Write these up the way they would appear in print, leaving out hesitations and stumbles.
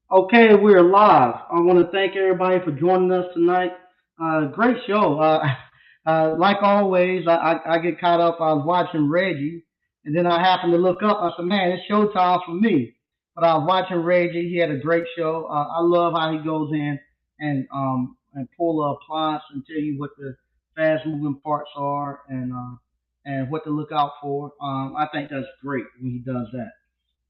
Okay, we're live. I want to thank everybody for joining us tonight. Great show. Like always, I get caught up. I was watching Reggie, and then I happened to look up. I said, "Man, it's showtime for me." But I was watching Reggie. He had a great show. I love how he goes in and pull a appliance and tell you what the fast moving parts are and what to look out for. I think that's great when he does that.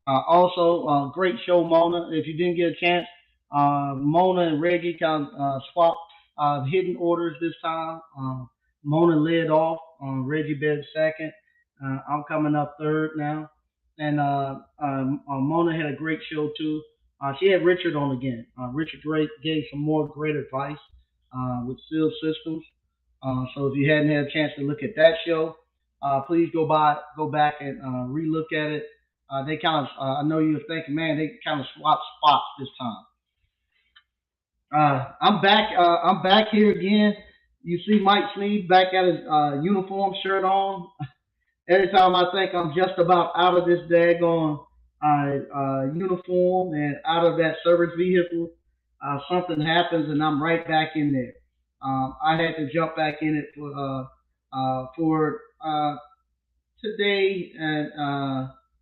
Also, great show, Mona. If you didn't get a chance, Mona and Reggie kind of swapped hidden orders this time. Mona led off, Reggie bed second. I'm coming up third now. And Mona had a great show too. She had Richard on again. Richard gave some more great advice with Seal Systems. So if you hadn't had a chance to look at that show, please go back and relook at it. They kind of, I know you were thinking, man, they kind of swapped spots this time. I'm back here again. You see Mike Sneed back at his uniform shirt on. Every time I think I'm just about out of this daggone uniform and out of that service vehicle, something happens and I'm right back in there. I had to jump back in it for today, and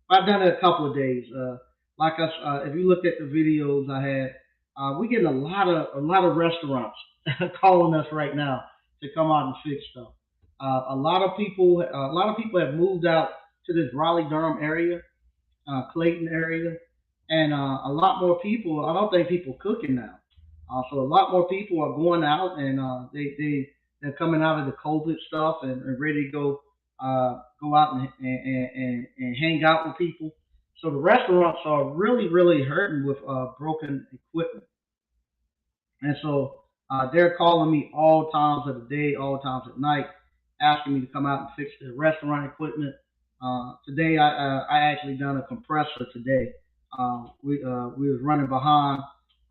I've done it a couple of days. If you look at the videos I had, we getting a lot of restaurants calling us right now to come out and fix stuff. A lot of people have moved out to this Raleigh Durham area, Clayton area, and a lot more people. I don't think people cooking now. So a lot more people are going out and they're coming out of the COVID stuff and ready to go out and hang out with people. So the restaurants are really hurting with broken equipment, and so they're calling me all times of the day, all times at night, asking me to come out and fix their restaurant equipment. Today I actually done a compressor today. We was running behind.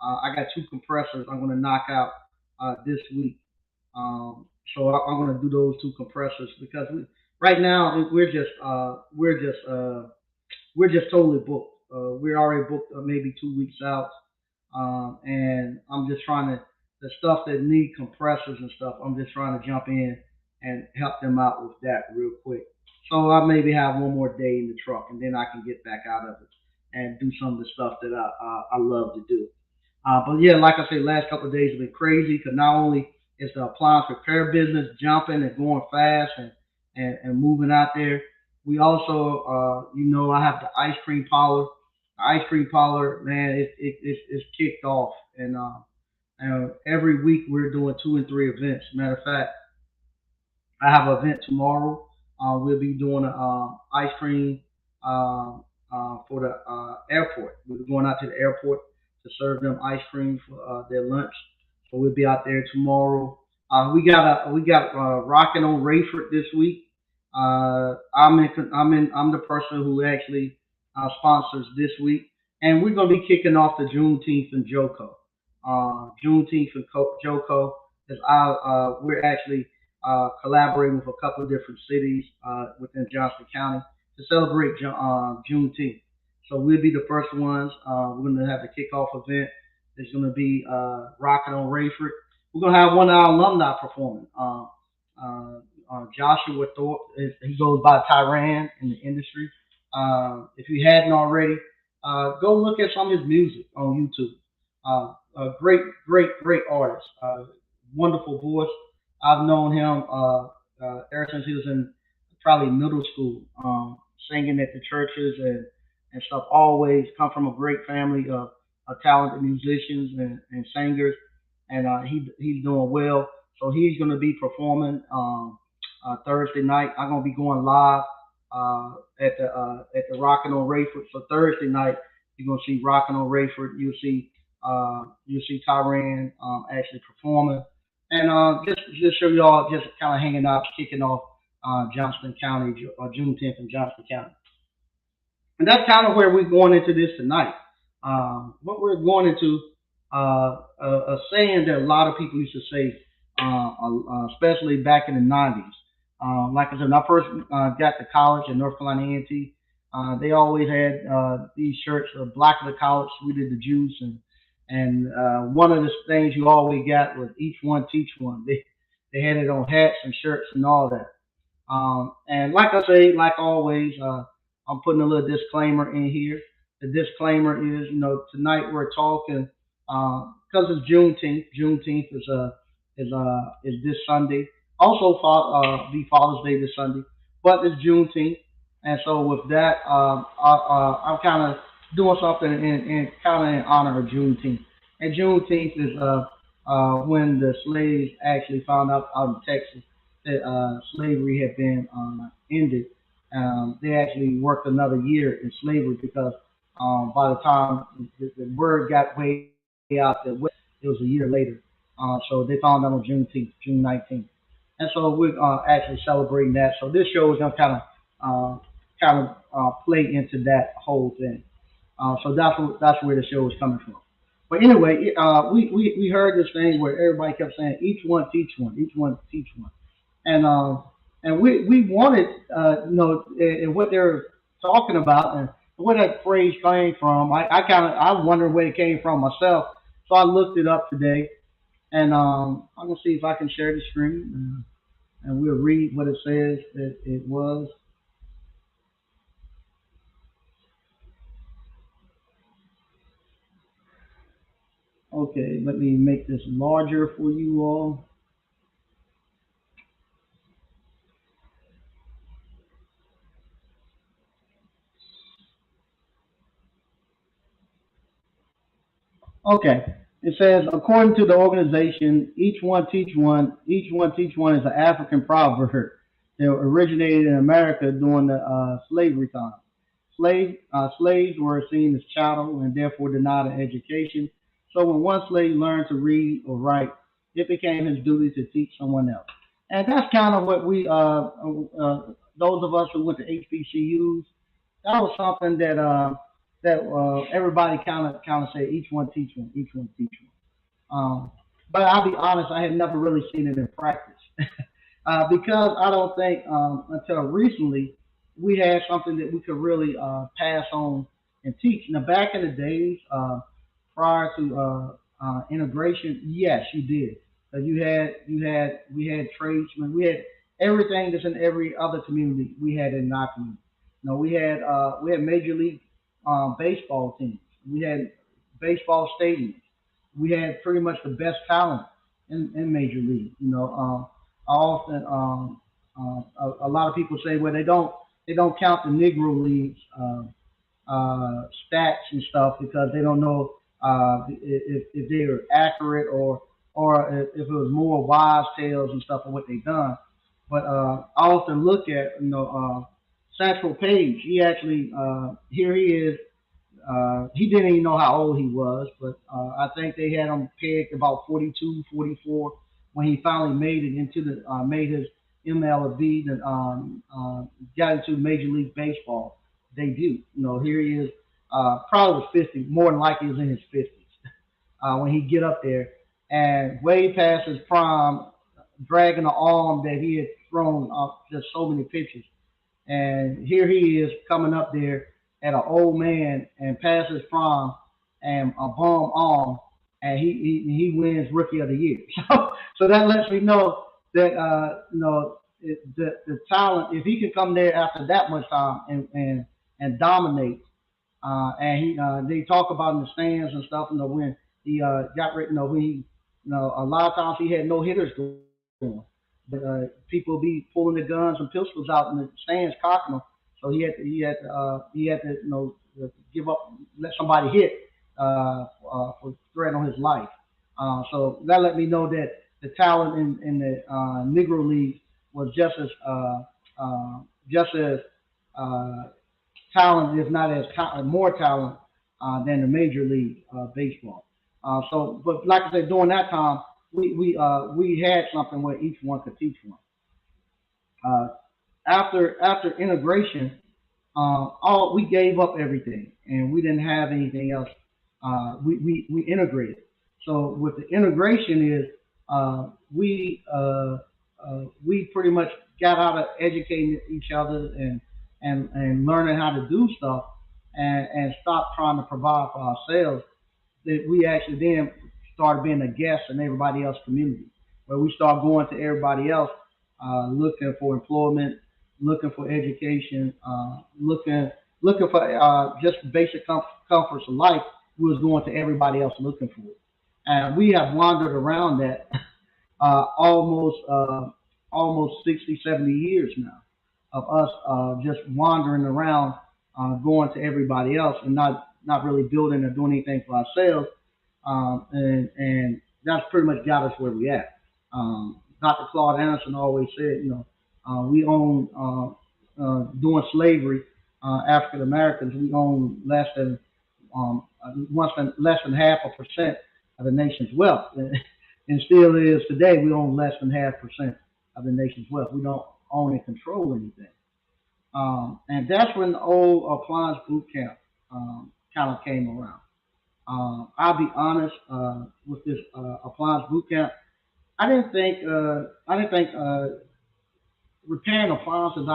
I got two compressors I'm going to knock out this week. I'm going to do those two compressors because right now we're just totally booked. We're already booked maybe 2 weeks out, and I'm just trying to the stuff that need compressors and stuff. I'm just trying to jump in and help them out with that real quick. So I maybe have one more day in the truck, and then I can get back out of it and do some of the stuff that I love to do. But yeah, like I said, last couple of days have been crazy because not only is the appliance repair business jumping and going fast and moving out there, we also, I have the ice cream parlor. The ice cream parlor, man, it's kicked off, and every week we're doing two and three events. Matter of fact, I have an event tomorrow. We'll be doing ice cream for the airport. We'll be going out to the airport to serve them ice cream for their lunch. So we'll be out there tomorrow. We got rocking on Rayford this week. I'm the person who actually sponsors this week, and we're gonna be kicking off the Juneteenth in Joko. Juneteenth and Joko is we're actually collaborating with a couple of different cities within Johnston County to celebrate Juneteenth. So we'll be the first ones. We're going to have the kickoff event. There's going to be Rocking on Rayford. We're going to have one of our alumni performing. Joshua Thorpe, he goes by Tyran in the industry. If you hadn't already, go look at some of his music on YouTube. A great artist. Wonderful voice. I've known him ever since he was in probably middle school, singing at the churches and stuff. Always come from a great family of talented musicians and singers, and he's doing well. So he's going to be performing Thursday night. I'm going to be going live at the Rockin' on Rayford. So Thursday night you're going to see Rockin' on Rayford. You'll see Tyran actually performing, and just show y'all just kind of hanging out, kicking off Johnston County or Juneteenth in Johnston County. And that's kind of where we're going into this tonight. What we're going into, a saying that a lot of people used to say, especially back in the 90s. Like I said, when I first got to college at North Carolina A&T, they always had these shirts, black of the college, sweet of the juice, And one of the things you always got was each one teach one. They had it on hats and shirts and all that. And like I say, like always, I'm putting a little disclaimer in here. The disclaimer is, tonight we're talking because it's Juneteenth. Juneteenth is this Sunday. Also, be Father's Day this Sunday, but it's Juneteenth, and so with that, I'm kind of doing something in kind of in honor of Juneteenth. And Juneteenth is when the slaves actually found out in Texas that slavery had been ended. They actually worked another year in slavery because by the time the word got way out that it was a year later. So they found out on Juneteenth, June 19th. And so we're actually celebrating that. So this show is going to kind of play into that whole thing. So that's where the show is coming from. But anyway, we heard this thing where everybody kept saying, each one teach one, each one teach one. And we wanted and what they're talking about and where that phrase came from. I wondered where it came from myself, so I looked it up today, and I'm gonna see if I can share the screen, and we'll read what it says that it was. Okay, let me make this larger for you all. Okay. It says, according to the organization, each one teach one is an African proverb that originated in America during the slavery time. Slaves were seen as chattel and therefore denied an education. So when one slave learned to read or write, it became his duty to teach someone else. And that's kind of what those of us who went to HBCUs, that was something that everybody kind of say each one teach one, each one teach one. But I'll be honest, I had never really seen it in practice because I don't think until recently we had something that we could really pass on and teach. Now, back in the days prior to integration, yes, you did. We had tradesmen, we had everything that's in every other community. We had in our community. We had major league baseball teams. We had baseball stadiums. We had pretty much the best talent in major league. I often a lot of people say, well, they don't count the Negro leagues stats and stuff because they don't know if they are accurate or if it was more wise tales and stuff of what they done. But I often look at Central Page. He actually here he is. He didn't even know how old he was, but I think they had him pegged about 42, 44 when he finally made it into the made his MLB, that got into Major League Baseball debut. Here he is, probably was 50, more than likely he was in his 50s when he get up there and way past his prime, dragging an arm that he had thrown up just so many pitches. And here he is coming up there at an old man and past his prime and a bum arm, and he wins Rookie of the Year. So that lets me know that the talent, if he can come there after that much time and dominate, and they talk about in the stands and stuff, when he got written, when he, a lot of times he had no hitters going, but people be pulling the guns and pistols out in the stands, cocking them. So he had to give up, let somebody hit for threat on his life. So that let me know that the talent in the Negro League was just as uh, talent, if not as more talent than the Major League Baseball. But like I said, during that time, we had something where each one could teach one. Uh, after integration, all we gave up everything, and we didn't have anything else. We integrated. So with the integration is we pretty much got out of educating each other and learning how to do stuff and stop trying to provide for ourselves. that we actually then started being a guest in everybody else's community, where we start going to everybody else, looking for employment, looking for education, looking for just basic comforts of life. We was going to everybody else looking for it, and we have wandered around that almost 60, 70 years now of us just wandering around, going to everybody else and not really building or doing anything for ourselves. And that's pretty much got us where we at. Dr. Claude Anderson always said, we own during slavery, African Americans, we own less than half a percent of the nation's wealth, and still is today. We own less than half percent of the nation's wealth. We don't own and control anything. And that's when the old appliance boot camp kind of came around. I'll be honest, with this appliance boot camp. I didn't think repairing appliances.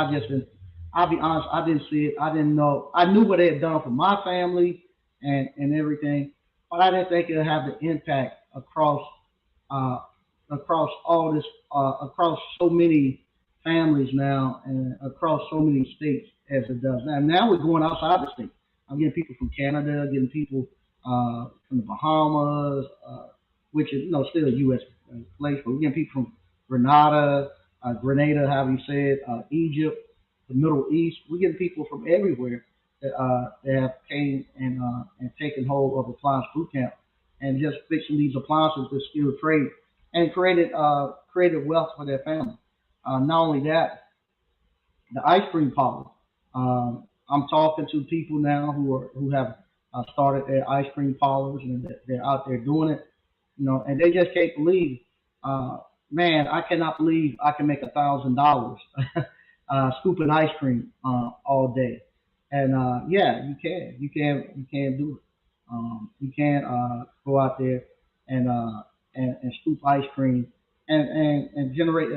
I'll be honest, I didn't see it. I didn't know. I knew what they had done for my family and everything, but I didn't think it would have the impact uh, across all this, across so many families now and across so many states as it does now. Now we're going outside the state. I'm getting people from Canada, getting people from the Bahamas, which is still a U.S. Place, but we're getting people from Grenada, however you say it, Egypt, the Middle East. We're getting people from everywhere that have came and taken hold of appliance boot camp and just fixing these appliances with skilled trade and created wealth for their family. Not only that, the ice cream parlor. I'm talking to people now who have started their ice cream parlors and they're out there doing it, and they just can't believe. Uh, Man, I cannot believe I can make $1,000 scooping ice cream all day. And yeah, you can do it. You can go out there and and scoop ice cream and generate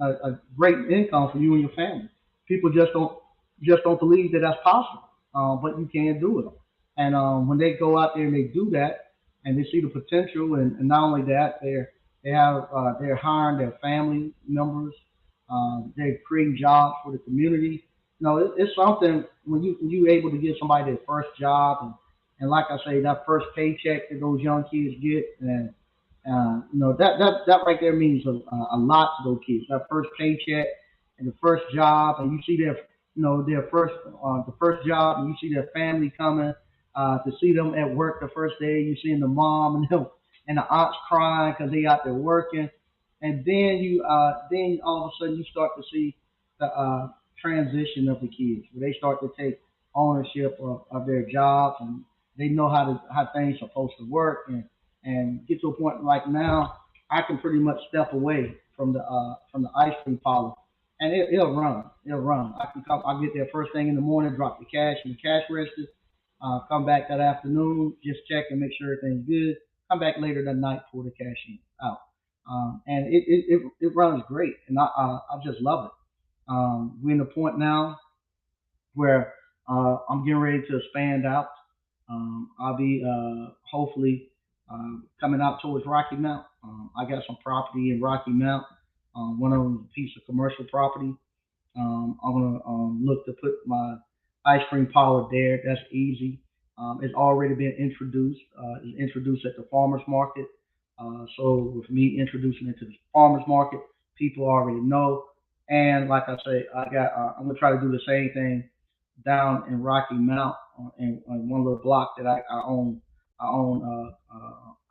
a great income for you and your family. People just don't believe that that's possible, but you can do it. And when they go out there and they do that, and they see the potential, and not only that, they're hiring their family members, they're creating jobs for the community. It's something when you able to give somebody their first job, and like I say, that first paycheck that those young kids get, and that right there means a lot to those kids. That first paycheck and the first job, and you see their the first job, and you see their family coming to see them at work the first day. You seeing the mom and them and the aunts crying because they out there working, and then all of a sudden you start to see the transition of the kids, where they start to take ownership of their jobs, and they know how things are supposed to work, and get to a point like now I can pretty much step away from the ice cream parlor, and it'll run. I'll get there first thing in the morning, drop the cash in the cash register, come back that afternoon, just check and make sure everything's good. Come back later that night, pull the cash in out, and it runs great, and I just love it. We're in the point now where I'm getting ready to expand out. I'll be hopefully coming out towards Rocky Mount. I got some property in Rocky Mount. One of them is a piece of commercial property. I'm gonna look to put my ice cream parlor there. That's easy. It's already been introduced. It's introduced at the farmers market. So with me introducing it to the farmers market, people already know. And like I say, I'm gonna try to do the same thing down in Rocky Mount on one little block that I own. I own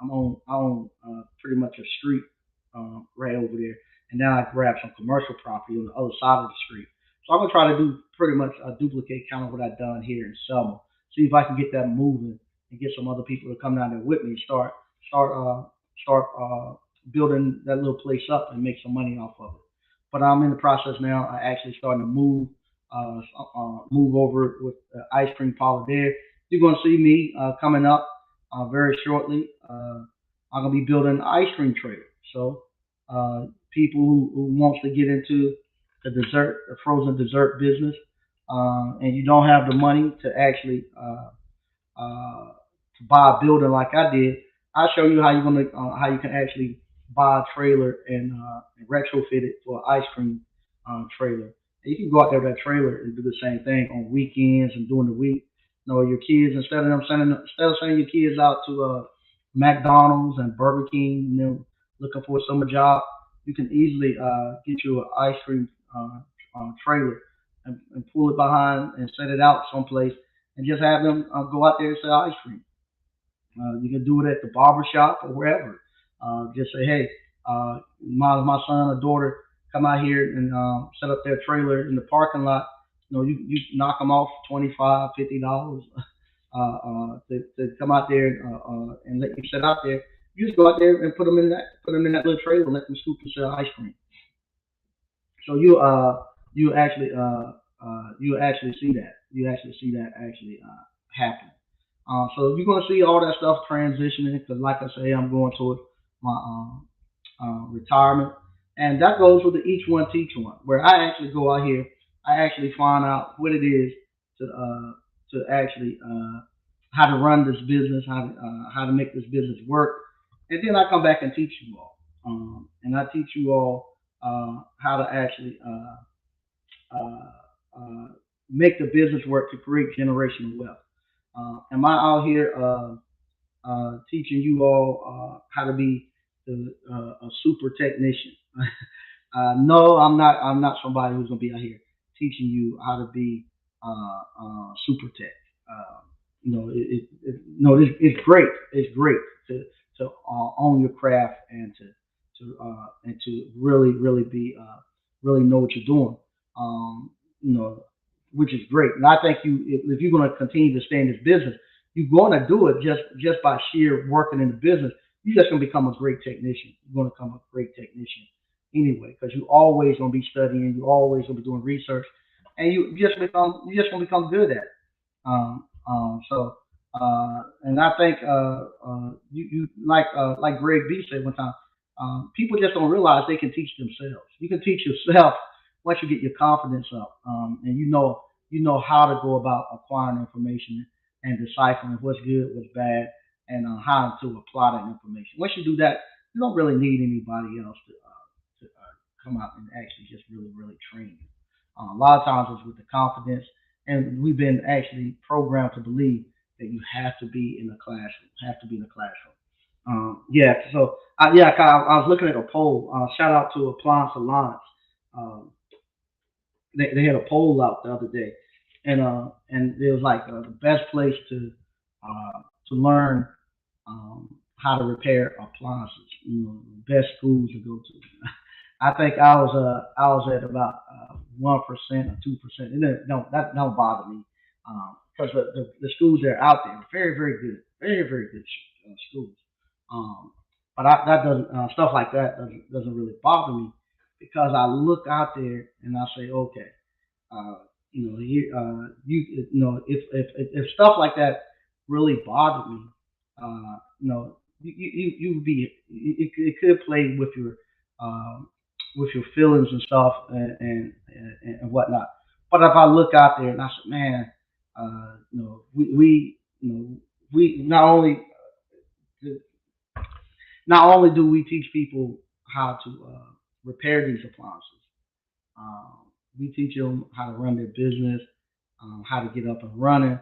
I own pretty much a street right over there, and now I grab some commercial property on the other side of the street. So I'm gonna try to do pretty much duplicate kind of what I've done here in Selma. See if I can get that moving and get some other people to come down there with me. Start start building that little place up and make some money off of it. But I'm in the process now. I actually starting to move over with the ice cream parlor there. You're going to see me coming up very shortly. I'm going to be building an ice cream trailer. So people who wants to get into the frozen dessert business, and you don't have the money to actually uh, to buy a building like I did, I'll show you how you can actually buy a trailer and retrofit it for an ice cream trailer. And you can go out there with that trailer and do the same thing on weekends and during the week. You know, your kids instead of sending your kids out to McDonald's and Burger King, you know, looking for a summer job, you can easily get you an ice cream trailer and pull it behind and set it out someplace and just have them go out there and sell ice cream. You can do it at the barber shop or wherever. Just say, hey, my son or daughter come out here and set up their trailer in the parking lot. You know, you knock them off $25, $50 to come out there and let you sit out there. You just go out there and put them in that little trailer and let them scoop and sell ice cream. So you actually see that. You actually see that actually happen. So you're gonna see all that stuff transitioning because, like I say, I'm going towards my retirement, and that goes with the each one teach one, where I actually go out here, I actually find out what it is to actually how to run this business, how to make this business work, and then I come back and teach you all, and I teach you all how to actually uh, uh, make the business work to create generational wealth. Am I out here teaching you all how to be a super technician? No, I'm not. I'm not somebody who's gonna be out here teaching you how to be super tech. You know, no, it's great. It's great to own your craft and to really be really know what you're doing. You know, which is great. And I think if you're going to continue to stay in this business, you're going to do it just by sheer working in the business. You're just going to become a great technician. You're going to become a great technician anyway, because you're always going to be studying. You're always going to be doing research, and you just going to become good at it. And I think you like Greg B said one time, people just don't realize they can teach themselves. You can teach yourself once you get your confidence up, and you know how to go about acquiring information and deciphering what's good, what's bad, and how to apply that information. Once you do that, you don't really need anybody else to come out and actually just really train you. A lot of times it's with the confidence, and we've been actually programmed to believe that you have to be in the classroom, have to be in the classroom. Yeah, so yeah, I was looking at a poll. Shout out to Appliance Alliance. Um, they had a poll out the other day, and it was like the best place to learn how to repair appliances. You know, best schools to go to. I think I was at about 1% or 2%. And no, that don't bother me because the schools that are out there are very good, very good schools. Um, but that doesn't stuff like that doesn't really bother me because I look out there and I say, okay, uh, you know, if stuff like that really bothered me, you would be it could play with your feelings and stuff and whatnot. But if I look out there and I said, man, we not only do we teach people how to repair these appliances, um, we teach them how to run their business, how to get up and running.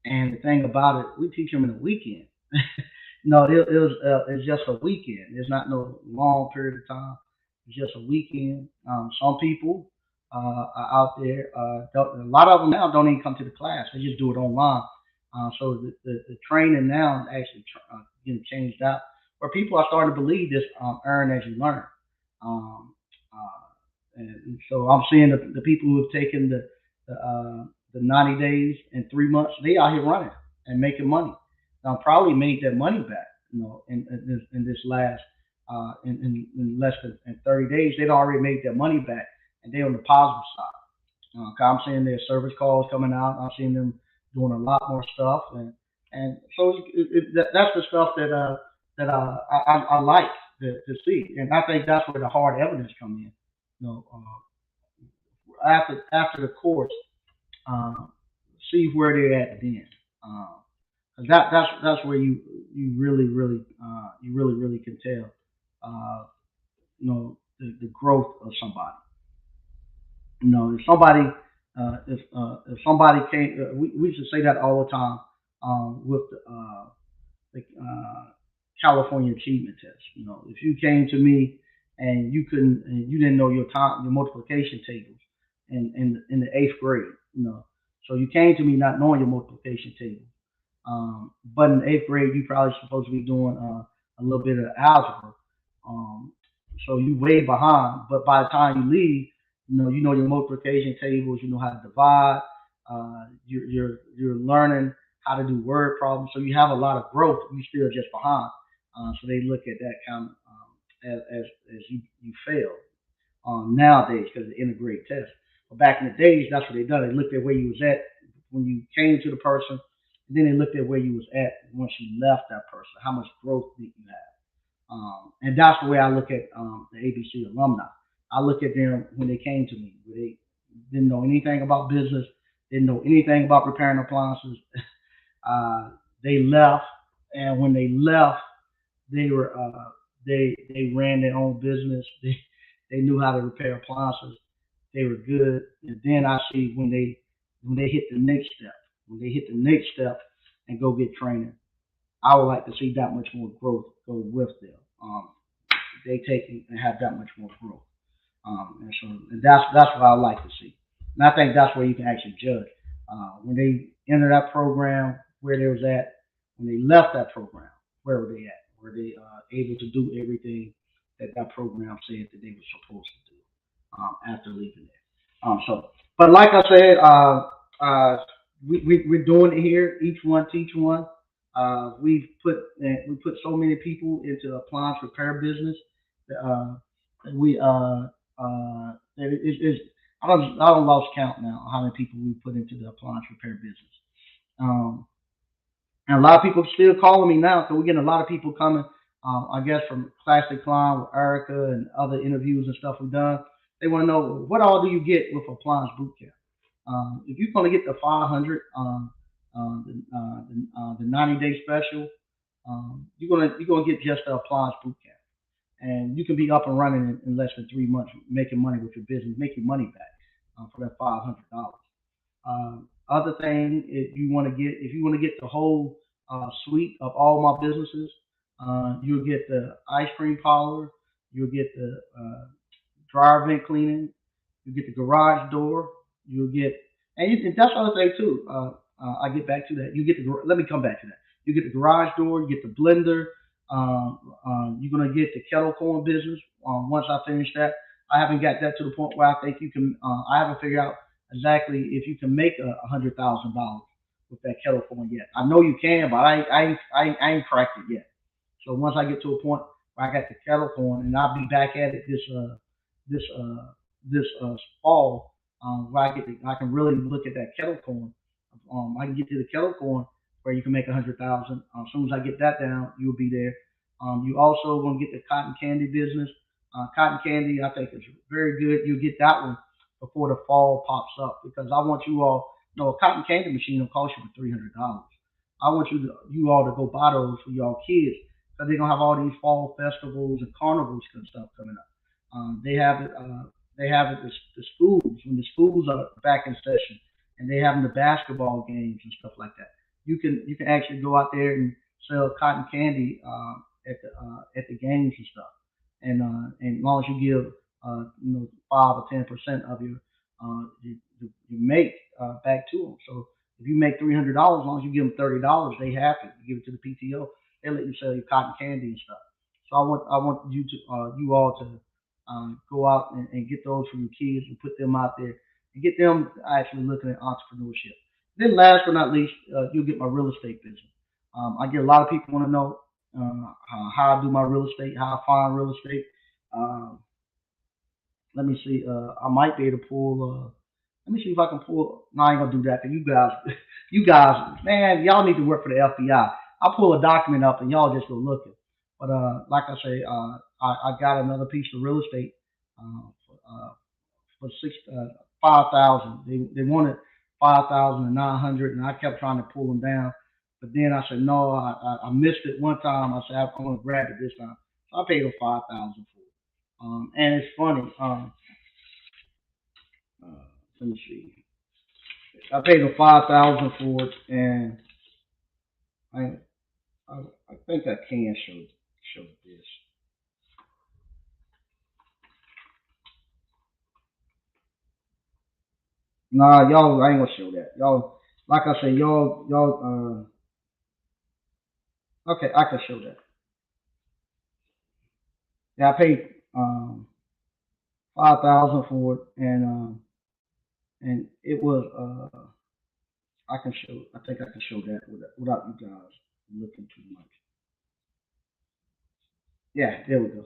And the thing about it, we teach them in a weekend. No, it's just a weekend. It's not no long period of time. It's just a weekend. Some people are out there. A lot of them now don't even come to the class. They just do it online. So the training now is actually getting changed out, where people are starting to believe this earn as you learn. Um, and so I'm seeing the people who have taken the 90 days and 3 months, they out here running and making money. Now, probably made that money back, you know, in this last in less than in 30 days, they'd already made their money back, and they're on the positive side. 'Cause I'm seeing their service calls coming out. I'm seeing them doing a lot more stuff, and so that's the stuff that I like to see, and I think that's where the hard evidence come in. You know, after the course, uh, see where they're at then. That's where you really really can tell, uh, the growth of somebody. If somebody if somebody came, we used to say that all the time, with the California Achievement Test. If you came to me and you didn't know your multiplication tables in the eighth grade, so you came to me not knowing your multiplication table. But in eighth grade, you probably supposed to be doing a little bit of algebra. Um, so you way behind. But by the time you leave, you know your multiplication tables. You know how to divide. You're learning how to do word problems. So you have a lot of growth. You still just behind. So they look at that kind of, as you fail nowadays because of the integrated test. But back in the days, that's what they done. They looked at where you was at when you came to the person, and then they looked at where you was at once you left that person. How much growth did you have? And that's the way I look at the ABC alumni. I look at them when they came to me, where they didn't know anything about business, didn't know anything about repairing appliances. Uh, they left, and when they left, they were they ran their own business. They knew how to repair appliances. They were good. And then I see when they hit the next step, when they hit the next step and go get training, I would like to see that much more growth go with them. They take and have that much more growth. And that's what I like to see. And I think that's where you can actually judge when they enter that program, where they was at, when they left that program, where were they at? Were they able to do everything that program said that they were supposed to do after leaving there? But like I said, we're doing it here. Each one teach one. We put so many people into appliance repair business. Uh, we it's I don't lost count now how many people we put into the appliance repair business. Um, and a lot of people still calling me now, so we're getting a lot of people coming. I guess from Classic Climb with Erica and other interviews and stuff we've done. They want to know what all do you get with appliance boot camp. If you're going to get the 500, the 90-day special, you're gonna get just the appliance boot camp, and you can be up and running in less than 3 months, making money with your business, make your money back for that $500. Other thing, if you want to get the whole suite of all my businesses, you'll get the ice cream parlor, you'll get the dryer vent cleaning, you get the garage door, you'll get, and that's the other thing too. I get back to that. You get the let me come back to that. You get the garage door, you get the blender. You're gonna get the kettle corn business. Once I finish that, I haven't got that to the point where I think you can. I haven't figured out exactly if you can make $100,000 with that kettle corn yet. I know you can, but I ain't cracked it yet. So once I get to a point where I got the kettle corn, and I'll be back at it this fall, where I can really look at that kettle corn. I can get to the kettle corn where you can make 100,000. As soon as I get that down, you'll be there. You also gonna get the cotton candy business. Cotton candy, I think is very good. You get that one before the fall pops up because I want you all. A cotton candy machine will cost you $300. I want you all to go buy those for y'all kids because they're gonna have all these fall festivals and carnivals and stuff coming up. They have it. They have it. The schools when the schools are back in session, and they having the basketball games and stuff like that. You can actually go out there and sell cotton candy at the games and stuff, and as long as you give 5 or 10% of your make back to them. So if you make $300, as long as you give them $30, they happy. You give it to the PTO, they let you sell your cotton candy and stuff. So I want you all to go out and get those for your kids and put them out there and get them actually looking at entrepreneurship. Then last but not least, you'll get my real estate business. I get a lot of people want to know how I do my real estate, how I find real estate. Um, Let me see. I might be able to pull. Let me see if I can pull. No, I ain't gonna do that. 'Cause you guys, you guys, man, y'all need to work for the FBI. I'll pull a document up and y'all just go looking. But like I say, I got another piece of real estate for 5,000. They wanted 5,900, and I kept trying to pull them down. But then I said, no, I missed it one time. I said, I'm going to grab it this time. So I paid her 5,000 for it. And it's funny. Uh, let me see. I paid her 5,000 for it, and I, I, I think I can show this. Nah, y'all, I ain't gonna show that. Y'all, like I said, y'all. Okay, I can show that. Yeah, I paid 5,000 for it, and it was I can show. I think I can show that without you guys looking too much. Yeah, there we go.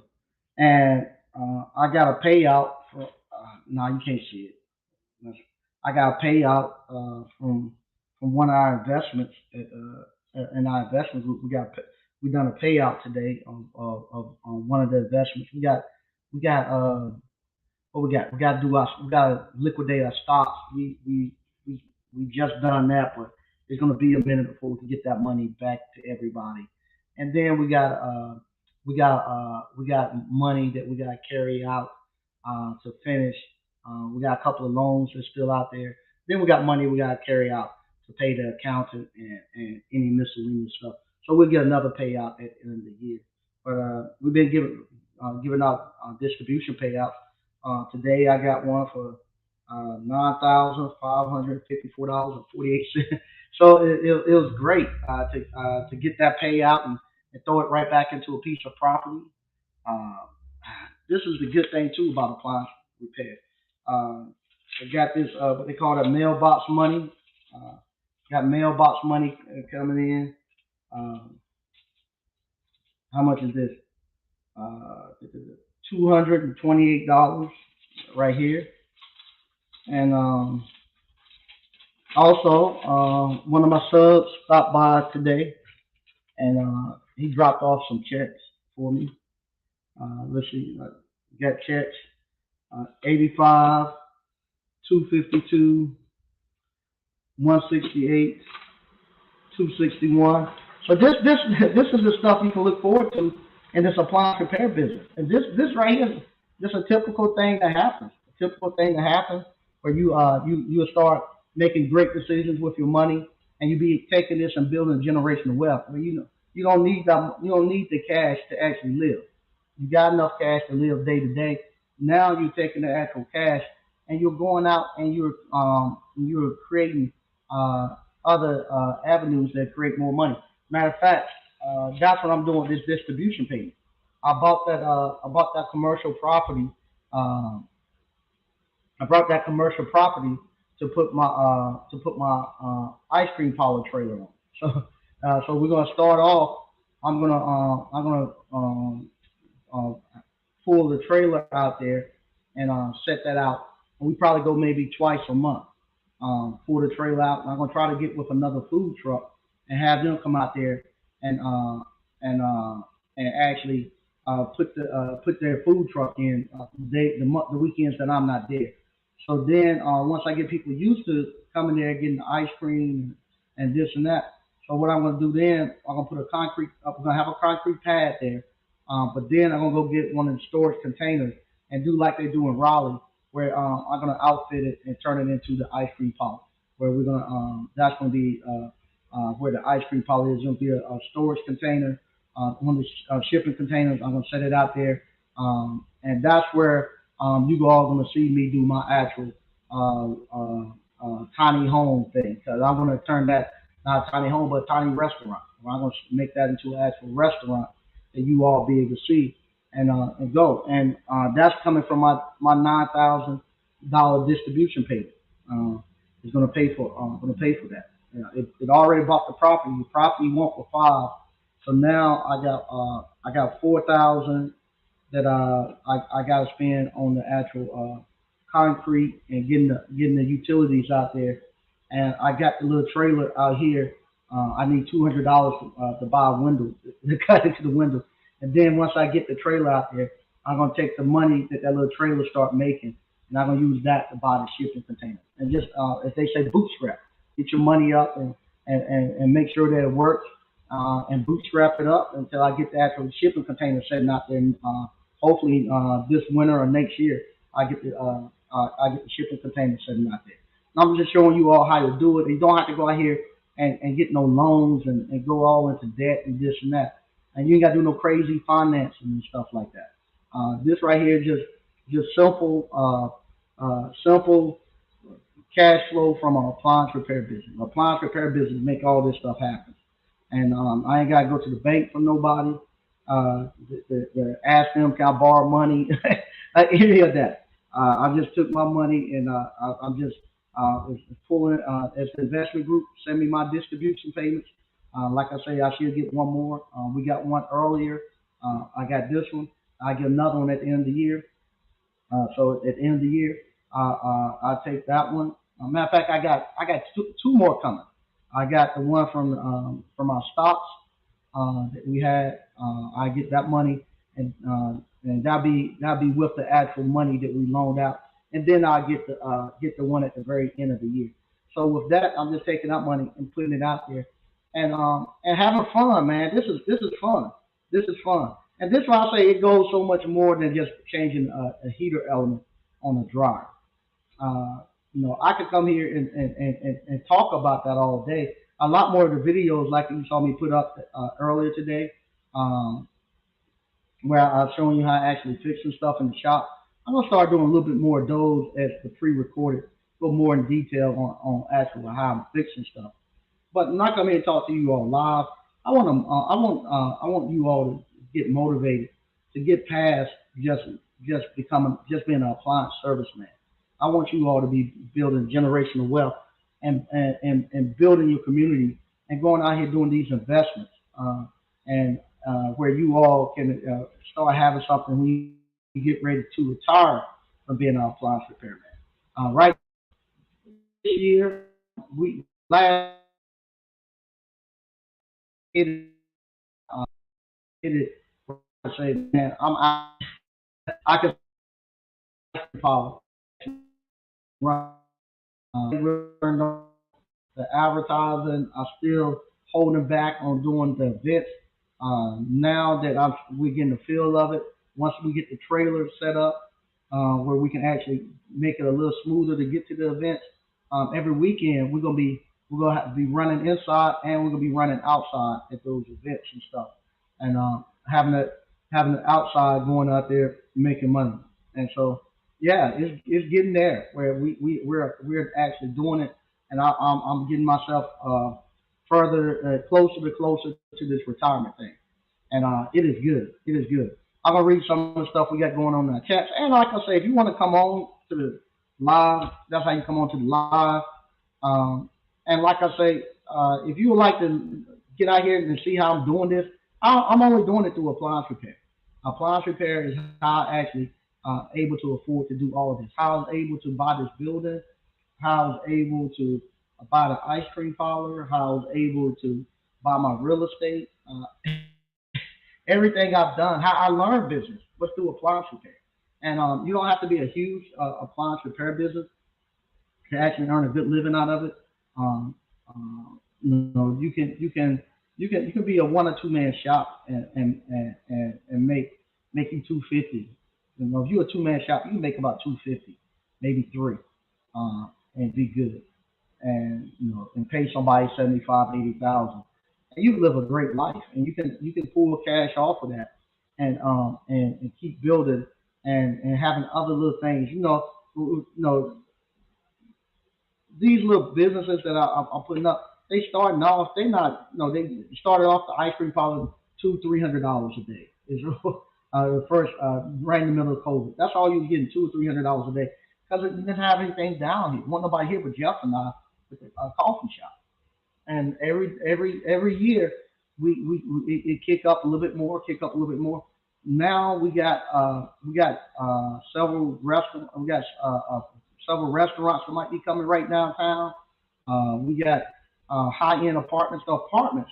And I got a payout for. No, you can't see it. I got a payout from one of our investments in our investment group. We done a payout today on one of the investments. We got what we got? We got to liquidate our stocks. We just done that, but it's gonna be a minute before we can get that money back to everybody. And then we got money that we got to carry out to finish. We got a couple of loans that's still out there. Then we got money we got to carry out to pay the accountant and any miscellaneous stuff. So we'll get another payout at the end of the year. But we've been giving out distribution payouts. Today I got one for $9,554.48. So it was great to get that payout and throw it right back into a piece of property. Uh, this is the good thing too about appliance repair. Uh, I got this what they call it mailbox money. Uh, got mailbox money coming in. Um, how much is this? $228 right here. And also, one of my subs stopped by today, and he dropped off some checks for me. Let's see, got checks 85, 252, 168, 261. So this is the stuff you can look forward to in this appliance repair business. And this right here is just a typical thing that happens. A typical thing that happens where you start making great decisions with your money, and you be taking this and building generational wealth. I mean, you don't need the cash to actually live. You got enough cash to live day to day. Now you're taking the actual cash and you're going out and you're creating uh, other avenues that create more money. Matter of fact, that's what I'm doing with this distribution payment. I bought that commercial property. Um, I brought that commercial property to put my ice cream parlor trailer on. So we're gonna start off. I'm gonna pull the trailer out there and set that out. And we probably go maybe twice a month. Pull the trailer out. And I'm gonna try to get with another food truck and have them come out there and uh, and uh, and actually put their food truck in the weekends that I'm not there. So then once I get people used to coming there getting the ice cream and this and that. So what I'm gonna do then, I'm gonna put a concrete. I'm gonna have a concrete pad there, but then I'm gonna go get one of the storage containers and do like they do in Raleigh, where I'm gonna outfit it and turn it into the ice cream parlor. Where we're gonna that's gonna be where the ice cream parlor is. Gonna be a storage container, one of the shipping containers. I'm gonna set it out there, and that's where you all gonna see me do my actual tiny home thing. Because I want to turn that not a tiny home but a tiny restaurant. I'm gonna make that into an actual restaurant that you all be able to see and go. And that's coming from my $9,000 distribution payment. Is going to pay for that. You know, it already bought the property. The property went for five, so now I got 4,000 that I got to spend on the actual concrete and getting the utilities out there. And I got the little trailer out here. I need $200 to buy a window to cut into the window. And then once I get the trailer out there, I'm gonna take the money that little trailer start making, and I'm gonna use that to buy the shipping container. And just as they say, bootstrap. Get your money up and make sure that it works, and bootstrap it up until I get the actual shipping container setting out there. Hopefully this winter or next year, I get the shipping container setting out there. And I'm just showing you all how to do it. You don't have to go out here and get no loans and go all into debt and this and that. And you ain't got to do no crazy financing and stuff like that. This right here is just simple cash flow from our appliance repair business. Our appliance repair business make all this stuff happen. And I ain't got to go to the bank for nobody. Ask them, can I borrow money? Any of that. I just took my money and I'm just pulling as the investment group send me my distribution payments. Like I say, I should get one more. We got one earlier. I got this one. I get another one at the end of the year. So at the end of the year, I take that one. Matter of fact, I got two more coming. I got the one from our stocks that we had. I get that money, and that'll be with the actual money that we loaned out, and then I get the one at the very end of the year. So with that, I'm just taking that money and putting it out there, and having fun, man. This is fun. This is fun, and this is why I say it goes so much more than just changing a heater element on a dryer. Uh, I could come here and talk about that all day. A lot more of the videos, like you saw me put up earlier today, um, where I was showing you how I actually fixing stuff in the shop. I'm gonna start doing a little bit more of those as the pre-recorded, go more in detail on actually how I'm fixing stuff. But I'm not coming here and talk to you all live. I want you all to get motivated to get past just just being an appliance serviceman. I want you all to be building generational wealth and building your community and going out here doing these investments, and where you all can start having something when you get ready to retire from being an appliance repairman. Right this year, we last it uh, it I say, man, I can follow run. The advertising, I still holding back on doing the events. Now that we're getting the feel of it, once we get the trailer set up, where we can actually make it a little smoother to get to the events. Every weekend we're gonna have to be running inside and we're gonna be running outside at those events and stuff, and having the outside going out there making money. And so yeah, it's getting there where we're actually doing it, and I'm getting myself further closer to this retirement thing, and it is good. It is good. I'm gonna read some of the stuff we got going on in the chats, and like I say, if you want to come on to the live, that's how you come on to the live. Um, and like I say, if you would like to get out here and see how I'm doing this, I'm only doing it through appliance repair. Appliance repair is how I actually able to afford to do all of this. How I was able to buy this building, how I was able to buy the ice cream parlor, how I was able to buy my real estate. Everything I've done, how I learned business was through appliance repair. And you don't have to be a huge appliance repair business to actually earn a good living out of it. Um, you can be a one or two man shop and make you 250. If you're a two-man shop, you can make about 250, maybe three, and be good. And and pay somebody 75, 80,000, and you live a great life. And you can pull cash off of that, and keep building and having other little things. These little businesses that I'm putting up, they starting off. They not no. They started off the ice cream parlor $200-300 a day. Is the first right in the middle of COVID. That's all you was getting, $200-300 a day because it didn't have anything down here. Wasn't nobody here but Jeff and I with the coffee shop. And every year it kick up a little bit more, kick up a little bit more. Now we got several restaurants. We got several restaurants that might be coming right downtown. We got high end apartments. The apartments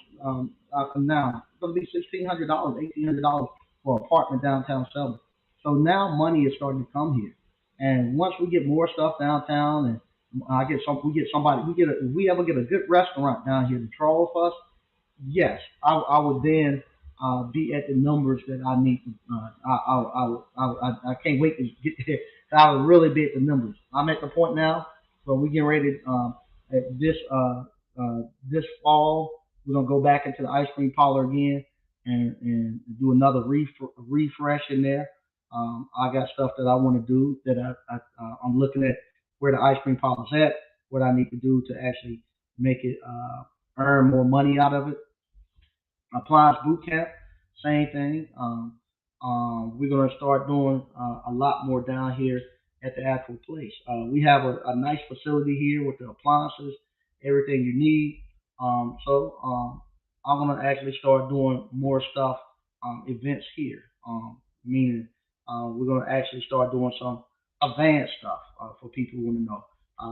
now it's going to be $1,600, $1,800 for an apartment downtown Selma. So now money is starting to come here, and once we get more stuff downtown, and I get some. We get somebody. We get a. If we ever get a good restaurant down here to troll for us, yes, I would then be at the numbers that I need. I can't wait to get there. I would really be at the numbers. I'm at the point now where we getting ready to, at this fall. We're gonna go back into the ice cream parlor again and do another refresh in there. I got stuff that I want to do that I'm looking at where the ice cream parlor's at, what I need to do to actually make it earn more money out of it. Appliance boot camp, same thing. We're gonna start doing a lot more down here at the actual place. We have a nice facility here with the appliances, everything you need. I'm gonna actually start doing more stuff, events here. Meaning we're gonna actually start doing some advanced stuff for people who want to know.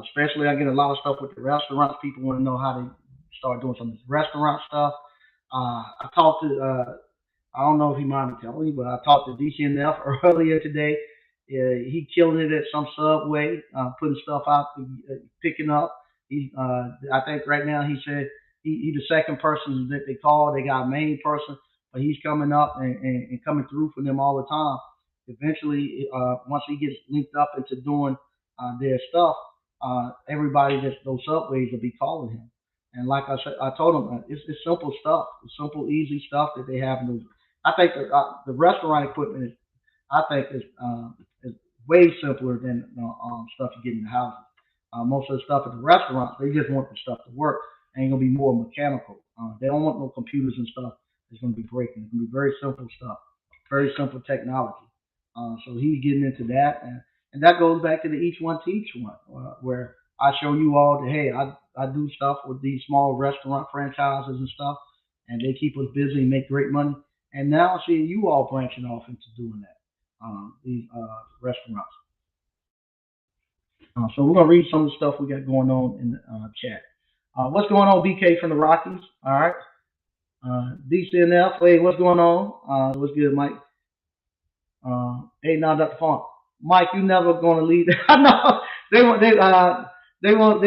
Especially, I get a lot of stuff with the restaurants. People want to know how to start doing some restaurant stuff. I talked to, I don't know if he minded telling you, but I talked to DCNF earlier today. He killing it at some subway, putting stuff out, picking up. I think right now he said he the second person that they call. They got a main person, but he's coming up and coming through for them all the time. Eventually, once he gets linked up into doing their stuff, everybody that's those subways will be calling him. And like I said, I told him it's simple stuff, it's simple, easy stuff that they have. In those. I think the restaurant equipment I think is way simpler than stuff you get in the houses. Most of the stuff at the restaurants, they just want the stuff to work. Ain't gonna be more mechanical. They don't want no computers and stuff that's gonna be breaking. It's gonna be very simple stuff, very simple technology. So he's getting into that, and that goes back to the each one teach one, where I show you all that hey, I do stuff with these small restaurant franchises and stuff, and they keep us busy and make great money. And now I'm seeing you all branching off into doing that, these restaurants. So we're gonna read some of the stuff we got going on in the chat. What's going on, BK from the Rockies? All right. DCNF, hey, what's going on? What's good, Mike? Hey, now Dr. Font. Mike, you never gonna leave. I know they want they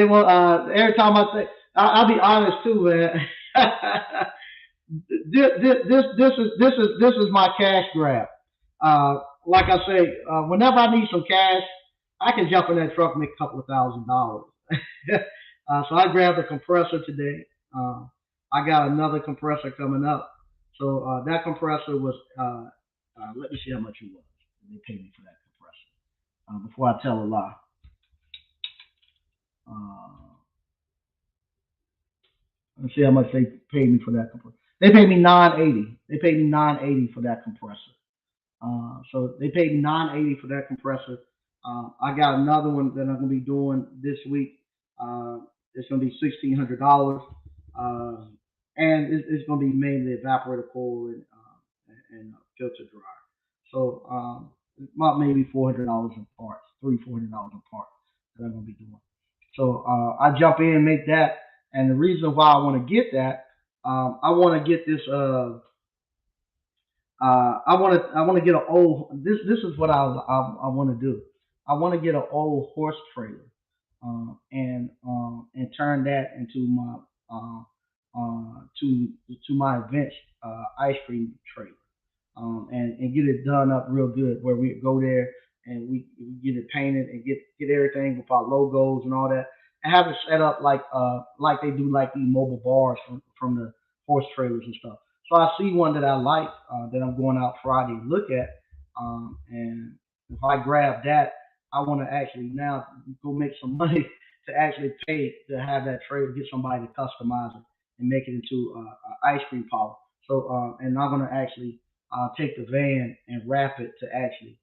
want every time I say I'll be honest too, man. This is my cash grab. Like I say, whenever I need some cash, I can jump in that truck and make a couple of $1,000s. So I grabbed a compressor today. I got another compressor coming up. So that compressor was. Let me see how much it was. They paid me for that compressor. Before I tell a lie. Uh, let's see how much they paid me for that compressor. They paid me 980. They paid me 980 for that compressor. So they paid me 980 for that compressor. I got another one that I'm gonna be doing this week. It's gonna be $1,600, uh, and it's gonna be mainly evaporator coil and filter dryer. So about maybe $400 in parts, $400 in parts that I'm gonna be doing. So I jump in and make that, and the reason why I want to get that, I want to get this. I want to get an old. This is what I want to do. I want to get an old horse trailer, and turn that into my to my events ice cream trailer, and get it done up real good where we go there and we get it painted and get everything with our logos and all that, and have it set up like they do like the mobile bars from the horse trailers and stuff. So I see one that I like that I'm going out Friday to look at, and if I grab that, I want to actually now go make some money to actually pay to have that trailer, get somebody to customize it and make it into ice cream parlor. So and I'm gonna actually take the van and wrap it to actually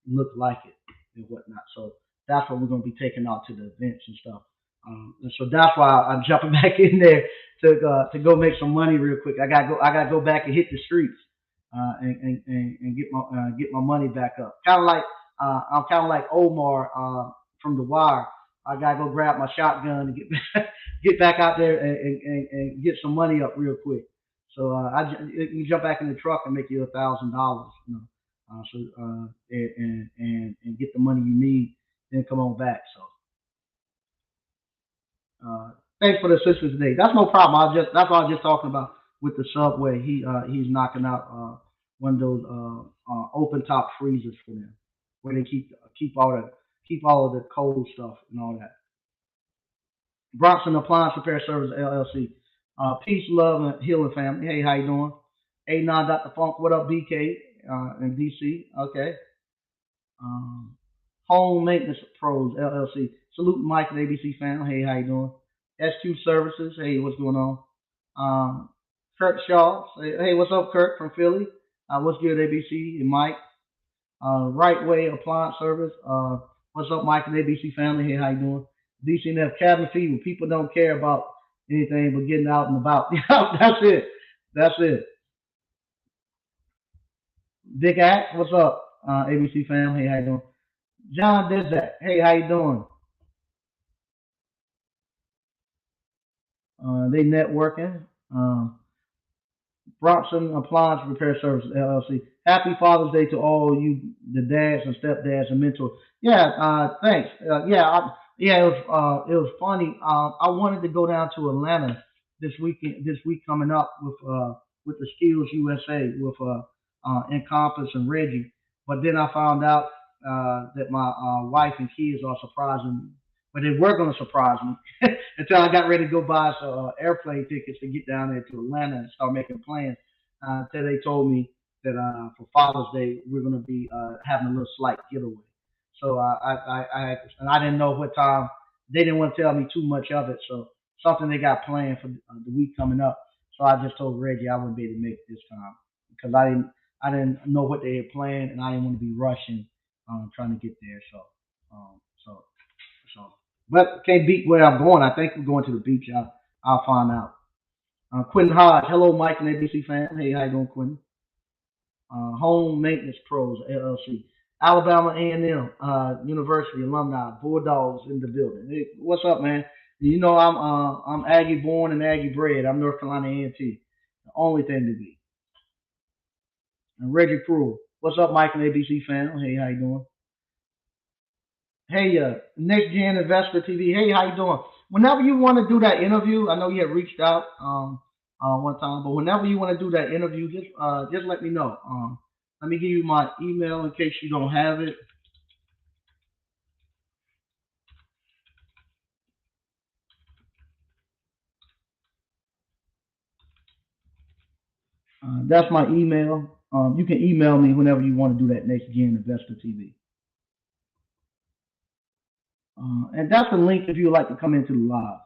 look like it and whatnot. So that's what we're gonna be taking out to the events and stuff. And so that's why I'm jumping back in there to go make some money real quick. I gotta go back and hit the streets and get my money back up. Kind of like I'm kind of like Omar from The Wire. I gotta go grab my shotgun and get get back out there and get some money up real quick. So you jump back in the truck and make you $1,000, you know. And get the money you need, then come on back. So Thanks for the assistance today. That's no problem. That's what I was just talking about with the subway. He's knocking out one of those open top freezers for them, where they keep all of the cold stuff and all that. Bronson Appliance Repair Service LLC. Peace, love, and healing family. Hey, how you doing? A9 Dr. Funk. What up, BK in DC? Okay. Um, Home Maintenance Pros LLC. Salute Mike and ABC fam. Hey, how you doing? SQ Services. Hey, what's going on? Um, Kurt Shaw. Hey, what's up, Kurt from Philly? What's good, ABC and Mike? Right Way Appliance Service. What's up, Mike and ABC family? Hey, how you doing? DCNF Cabin Fever. People don't care about anything but getting out and about. That's it. That's it. Dick Act. What's up, ABC fam? Hey, how you doing? John Dizak. Hey, how you doing? They networking. Bronson Appliance Repair Services LLC. Happy Father's Day to all you, the dads and stepdads and mentors. Yeah, thanks. Yeah, it was funny. I wanted to go down to Atlanta this week coming up with the Skills USA with Encompass and Reggie, but then I found out that my wife and kids are surprising me. But they were going to surprise me until I got ready to go buy some airplane tickets to get down there to Atlanta and start making plans. Until they told me that for Father's Day we're going to be having a little slight getaway. So and I didn't know what time. They didn't want to tell me too much of it. So something they got planned for the week coming up. So I just told Reggie I wouldn't be able to make it this time because I didn't know what they had planned and I didn't want to be rushing trying to get there. Um, so so, but can't beat where I'm going. I think we're going to the beach. I'll find out. Quentin Hodge. Hello, Mike and ABC fan. Hey, how you doing, Quentin? Home Maintenance Pros LLC. Alabama A&M University alumni. Bulldogs in the building. Hey, what's up, man? You know I'm Aggie born and Aggie bred. I'm North Carolina A&T. The only thing to be. And Reggie Pruitt. What's up, Mike and ABC fan? Hey, how you doing? Hey, Next Gen Investor TV. Hey, how you doing? Whenever you want to do that interview, I know you had reached out one time, but whenever you want to do that interview, just let me know. Let me give you my email in case you don't have it. That's my email. You can email me whenever you want to do that Next Gen Investor TV. And that's the link if you would like to come into the live.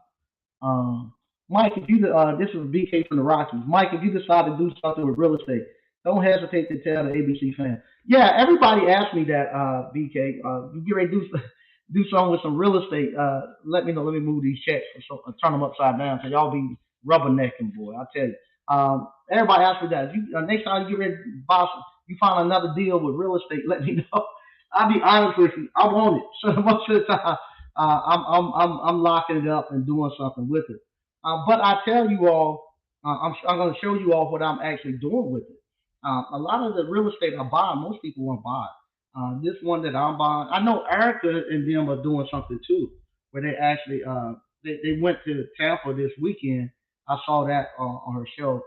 Um, Mike, if you this is BK from the Rockies. Mike, if you decide to do something with real estate, don't hesitate to tell the ABC fan. Yeah, everybody asked me that, BK. You get ready to do something with some real estate? Let me know. Let me move these checks or so, turn them upside down so y'all be rubbernecking, boy. I tell you. Everybody asked me that. If you, next time you get ready to buy some, you find another deal with real estate, let me know. I'll be honest with you. I want it. So most of the time, I'm locking it up and doing something with it. But I tell you all, I'm going to show you all what I'm actually doing with it. A lot of the real estate I buy, most people won't buy it. This one that I'm buying, I know Erica and them are doing something too, where they actually they went to Tampa this weekend. I saw that on her show,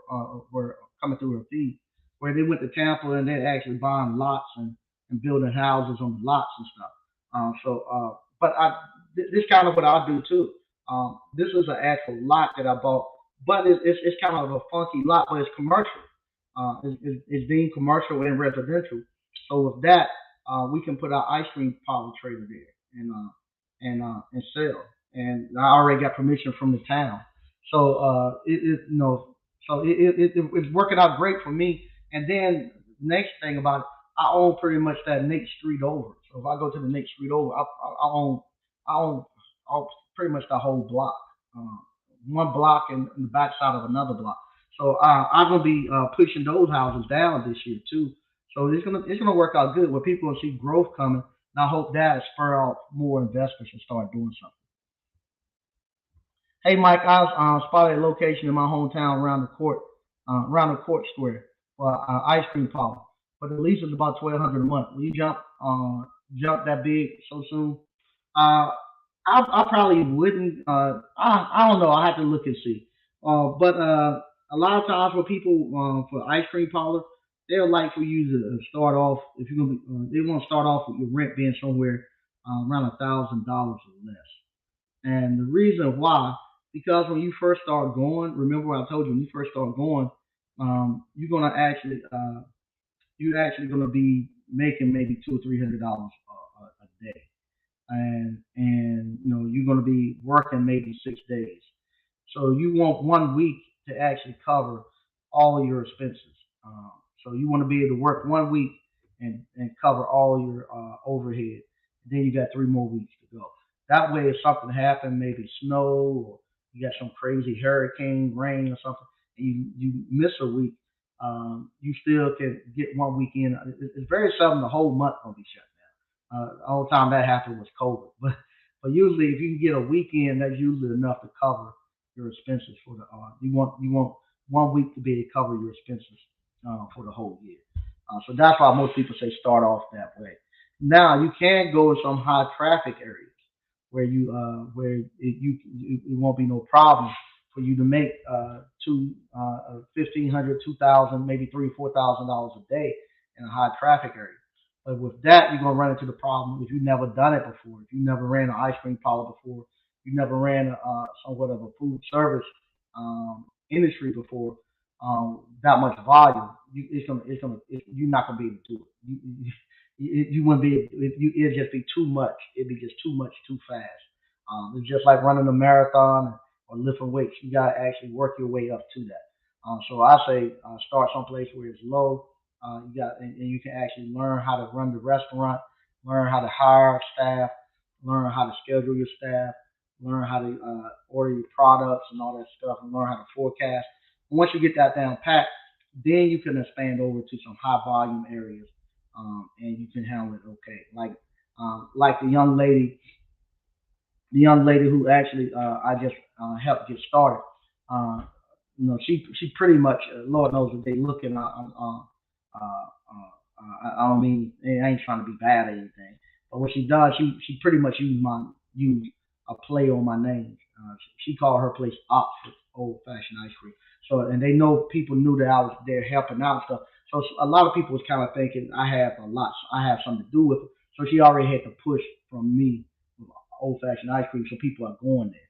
where coming through her feed, where they went to Tampa and they're actually buying lots and building houses on the lots and stuff. But this kind of what I do too. This is an actual lot that I bought, but it's kind of a funky lot, but it's commercial. It's deemed commercial and residential. So with that, we can put our ice cream parlor trailer there and sell. And I already got permission from the town. So it's working out great for me. And then next thing about it, I own pretty much that next street over. So if I go to the next street over, I own all, pretty much the whole block, uh, one block and the backside of another block. So I'm gonna be pushing those houses down this year too. So it's gonna work out good. Where people will see growth coming, and I hope that spur out more investors to start doing something. Hey, Mike, I spotted a location in my hometown around the court square for ice cream parlor. But the lease is about 1,200 a month. Will you jump that big so soon? Uh, I probably wouldn't. I don't know. I have to look and see. But a lot of times for people for ice cream parlor, they'll like for you to start off if you're gonna be. They want to start off with your rent being somewhere around $1,000 or less. And the reason why, because when you first start going, remember what I told you, when you first start going, you're gonna actually you're actually gonna be making maybe $200 or $300 a day, and you're going to be working maybe 6 days. So you want 1 week to actually cover all your expenses. So you want to be able to work 1 week and cover all your overhead. Then you got 3 more weeks to go. That way, if something happened, maybe snow or you got some crazy hurricane, rain or something, and you miss a week, you still can get 1 week in. It's very seldom the whole month gonna be shut down. The only time that happened was COVID, but usually if you can get a weekend, that's usually enough to cover your expenses for the. You want 1 week to be able to cover your expenses for the whole year. So that's why most people say start off that way. Now you can go to some high traffic areas where it won't be no problem for you to make 1,500, 2,000, maybe $3,000, $4,000 a day in a high traffic area. But with that, you're gonna run into the problem if you've never done it before. If you never ran an ice cream parlor before, you never ran somewhat of a food service industry before, that much volume, you're not gonna be able to do it. You wouldn't be. It'd just be too much. It'd be just too much too fast. It's just like running a marathon or lifting weights. You gotta actually work your way up to that. So I say start someplace where it's low. And you can actually learn how to run the restaurant, learn how to hire staff, learn how to schedule your staff, learn how to order your products and all that stuff, and learn how to forecast. And once you get that down pat, then you can expand over to some high volume areas, and you can handle it okay. Like the young lady who actually I just helped get started. Uh, she pretty much, Lord knows what they looking. I don't mean I ain't trying to be bad or anything, but what she does, she pretty much used a play on my name. She called her place Oxford Old Fashioned Ice Cream. So and they know people knew that I was there helping out and stuff. So a lot of people was kind of thinking I have a lot, I have something to do with it. So she already had to push from me old fashioned ice cream, so people are going there.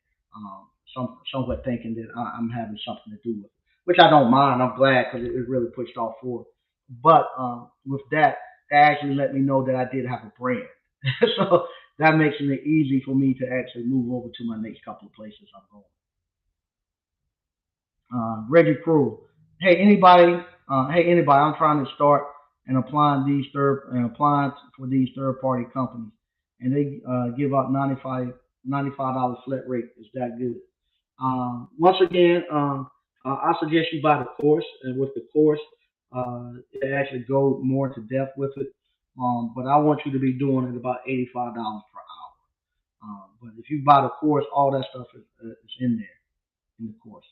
Somewhat thinking that I'm having something to do with it, which I don't mind. I'm glad because it really pushed off forward. But with that, that actually let me know that I did have a brand. So that makes it easy for me to actually move over to my next couple of places I'm going. Reggie Crew. Hey anybody, I'm trying to start and applying for these third party companies, and they give out $95 flat rate. Is that good? Once again, I suggest you buy the course, and with the course, it actually go more into depth with it. But I want you to be doing it about $85 per hour. But if you buy the course, all that stuff is in there in the course.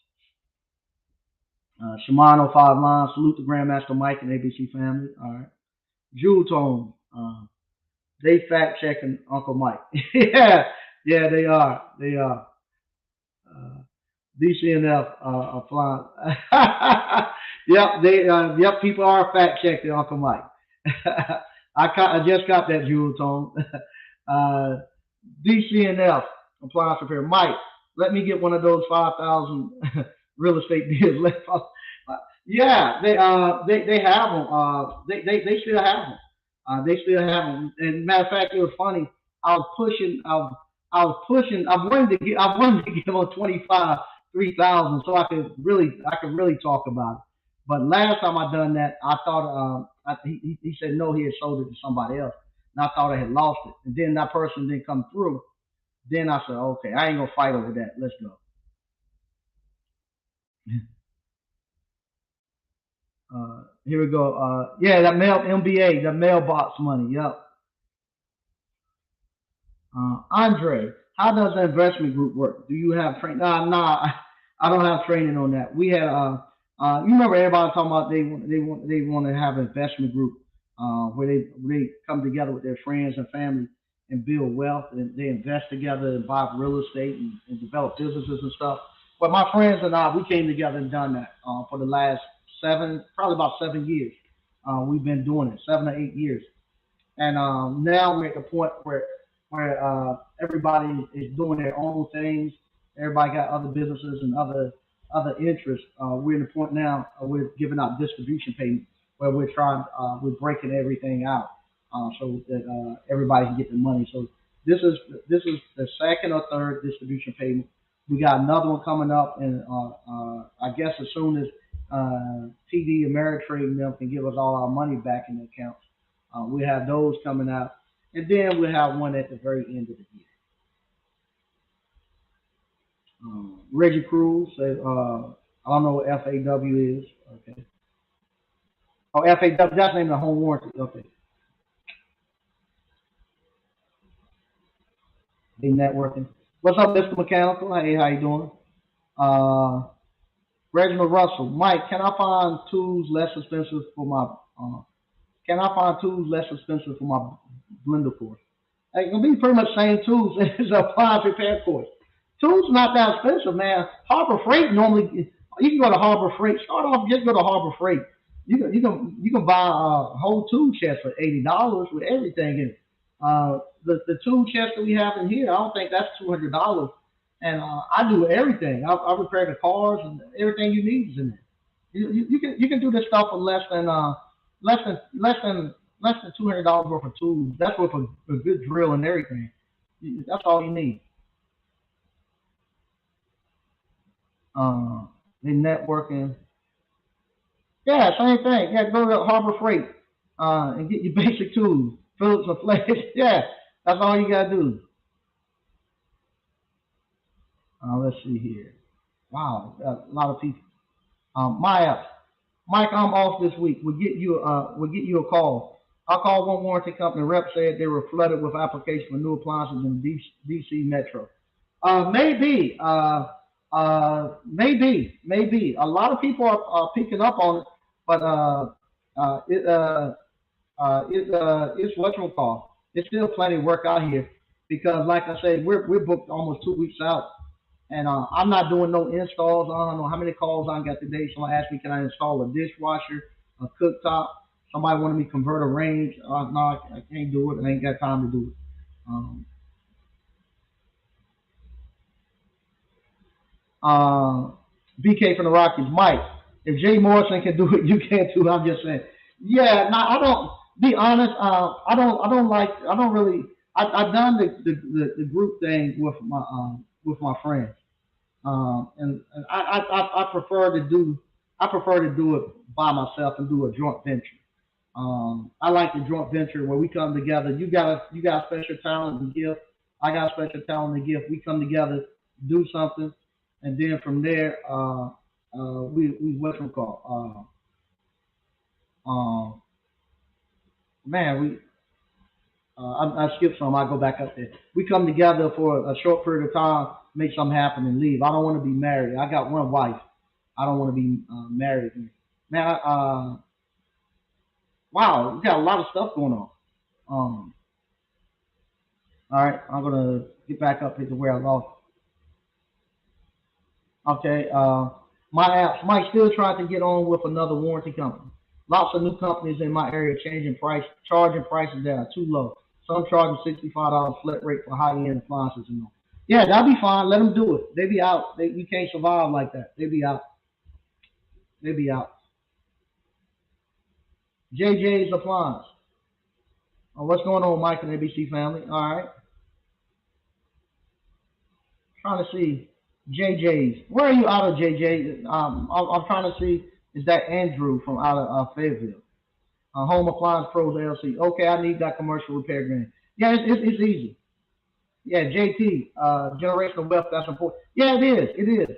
Shimano Five Lines, salute the Grandmaster Mike and ABC family. All right. Jewel Tone, they fact checking Uncle Mike. Yeah, yeah, they are. They are. Uh, DCNF flying. Yep, yep, people are fact checking Uncle Mike. I just got that Jewel Tone. uh, DCNF appliance repair. Mike, let me get one of those 5,000 real estate deals left off. Yeah, they have them. They still have them. They still have them. And matter of fact, it was funny. I was pushing. I was pushing. I wanted to get them on 25, 3,000, so I could really talk about it. But last time I done that, I thought he said no, he had sold it to somebody else, and I thought I had lost it. And then that person didn't come through. Then I said, okay, I ain't gonna fight over that. Let's go. Here we go. Yeah, that mail MBA, the mailbox money. Yep. Andre, how does the investment group work? Do you have training? Nah, I don't have training on that. We had, you remember everybody talking about they want to have an investment group where they come together with their friends and family and build wealth, and they invest together and buy real estate and develop businesses and stuff. But my friends and I, we came together and done that for the last probably about 7 years. We've been doing it 7 or 8 years, and now we're at the point where everybody is doing their own things. Everybody got other businesses and other interests. We're in the point now we're giving out distribution payments where we're breaking everything out so that everybody can get the money. So this is the second or third distribution payment. We got another one coming up, and I guess as soon as TD Ameritrade and them can give us all our money back in the accounts, we have those coming out, and then we'll have one at the very end of the year. Reggie Cruz says, I don't know what FAW is. Okay. Oh, FAW, that's the name of the home warranty. Okay. They networking. What's up, Mr. Mechanical? Hey, how you doing? Uh, Reginald Russell, Mike, uh, can I find tools less expensive for my blender course? It's gonna be pretty much the same tools as a appliance repair course. Tools not that expensive, man. Harbor Freight normally you can go to Harbor Freight. Start off just go to Harbor Freight. You can buy a whole tool chest for $80 with everything in it. The tool chest that we have in here, I don't think that's $200. And I do everything. I repair the cars and everything you need is in there. You can do this stuff for less than $200 worth of tools. That's worth a good drill and everything. That's all you need. Uh, they networking. Yeah, same thing. Yeah, go to Harbor Freight and get your basic tools, Phillips and Flex. Yeah, that's all you gotta do. Let's see here. Wow, a lot of people. Maya, Mike, I'm off this week. We'll get you a call. I called one warranty company. Rep said they were flooded with applications for new appliances in DC Metro. Maybe, maybe. A lot of people are picking up on it, but it it's what you call. It's still plenty of work out here because, like I said, we're booked almost 2 weeks out, and I'm not doing no installs. I don't know how many calls I got today. Someone asked me, can I install a dishwasher, a cooktop? Somebody wanted me to convert a range. No, I can't do it. I ain't got time to do it. Um, uh, BK from the Rockies, Mike. If Jay Morrison can do it, you can too. I'm just saying. Yeah, no, I don't. Be honest. I don't. I don't like. I don't really. I've done the group thing with my friends. And I prefer to do. I prefer to do it by myself and do a joint venture. I like the joint venture where we come together. You got a special talent and gift. I got a special talent and gift. We come together, do something, and then from there, we what we call man we I skip some. I go back up there. We come together for a short period of time, make something happen, and leave. I don't want to be married. I got one wife. I don't want to be married. Man, wow, we got a lot of stuff going on. Um, all right, I'm gonna get back up here to where I lost. Okay, my apps. Mike still trying to get on with another warranty company. Lots of new companies in my area charging prices that are too low. Some charging $65 flat rate for high end appliances and all. Yeah, that'll be fine. Let them do it. They be out. You can't survive like that. They be out. They be out. JJ's appliance. What's going on, Mike and ABC family? All right, trying to see JJ's. Where are you out of JJ? I'm trying to see. Is that Andrew from out of Fayetteville? Home Appliance Pros LLC. Okay, I need that commercial repair grant. Yeah, it's easy. Yeah, JT, generational wealth. That's important. Yeah, it is. It is.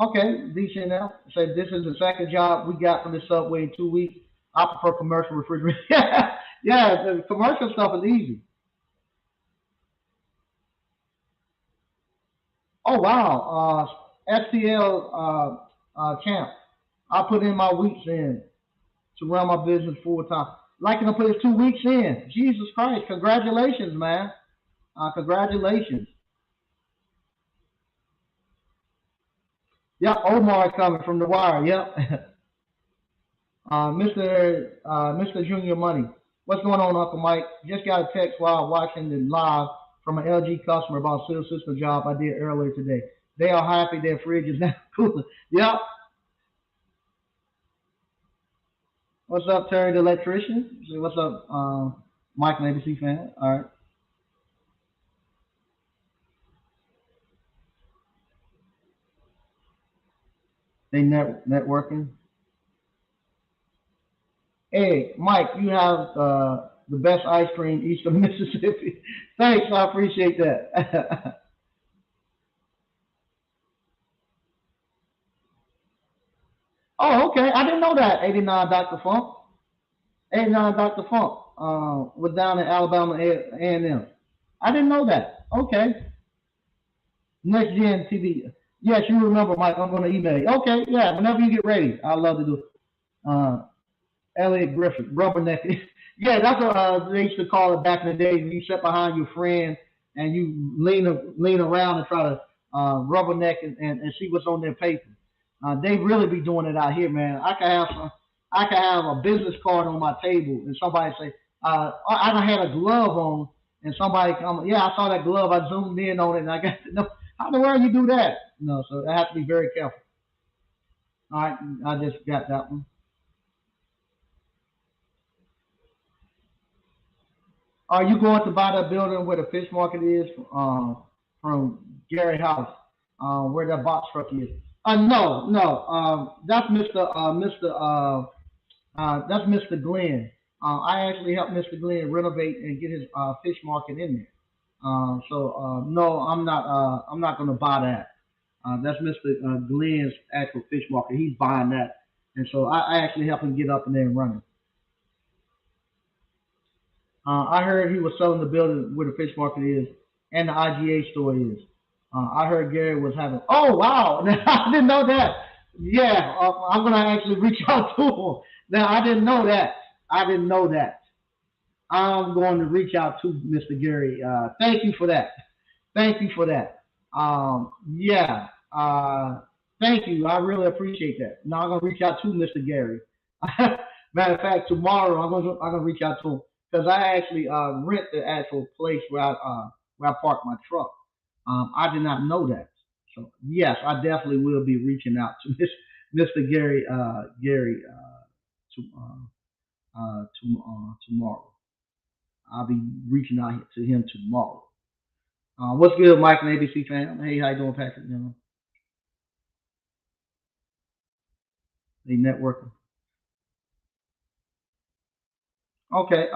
Okay, decent now. Said this is the second job we got from the subway in 2 weeks. I prefer commercial refrigerator. Yeah, the commercial stuff is easy. Oh wow, STL camp. I put in my weeks in to run my business full time. Like to put his 2 weeks in. Jesus Christ! Congratulations, man. Congratulations. Yep, Omar coming from the wire. Yep. Mr. Junior Money. What's going on, Uncle Mike? Just got a text while watching the live from an LG customer about a seal system job I did earlier today. They are happy their fridge is now cooler. Yep. What's up, Terry the electrician? Say what's up, Mike, an ABC fan. All right. They networking. Hey, Mike, you have the best ice cream east of Mississippi. Thanks, I appreciate that. Oh, okay. I didn't know that. 89 Dr. Funk. 89 Dr. Funk was down in Alabama A&M. I didn't know that. Okay. Next Gen TV. Yes, you remember, Mike. I'm going to email you. Okay, yeah. Whenever you get ready, I'd love to do it. Uh, Elliot Griffith, rubberneck. Yeah, that's what they used to call it back in the day. When you sit behind your friend and you lean around and try to rubberneck and see what's on their paper. They really be doing it out here, man. I can have a business card on my table and somebody say, I done had a glove on and somebody come, yeah, I saw that glove. I zoomed in on it and I got to know how the world you do that. No, so I have to be very careful. All right, I just got that one. Are you going to buy that building where the fish market is from Gary House, where that box truck is? No, no. That's Mr. Glenn. I actually helped Mr. Glenn renovate and get his fish market in there. No, I'm not. I'm not going to buy that. That's Mr. Glenn's actual fish market. He's buying that, and so I actually helped him get up in there and running. I heard he was selling the building where the fish market is and the IGA store is. I heard Gary was having. Oh wow! I didn't know that. Yeah, I'm gonna actually reach out to him. Now I didn't know that. I didn't know that. I'm going to reach out to Mr. Gary. Thank you for that. Thank you for that. Yeah. Thank you. I really appreciate that. Now I'm gonna reach out to Mr. Gary. Matter of fact, tomorrow I'm gonna reach out to him because I actually rent the actual place where I park my truck. I did not know that. So yes, I definitely will be reaching out to Mr. Gary tomorrow. I'll be reaching out to him tomorrow. What's good, Mike and ABC fan? Hey, how you doing, Patrick? You know, they networking. Okay,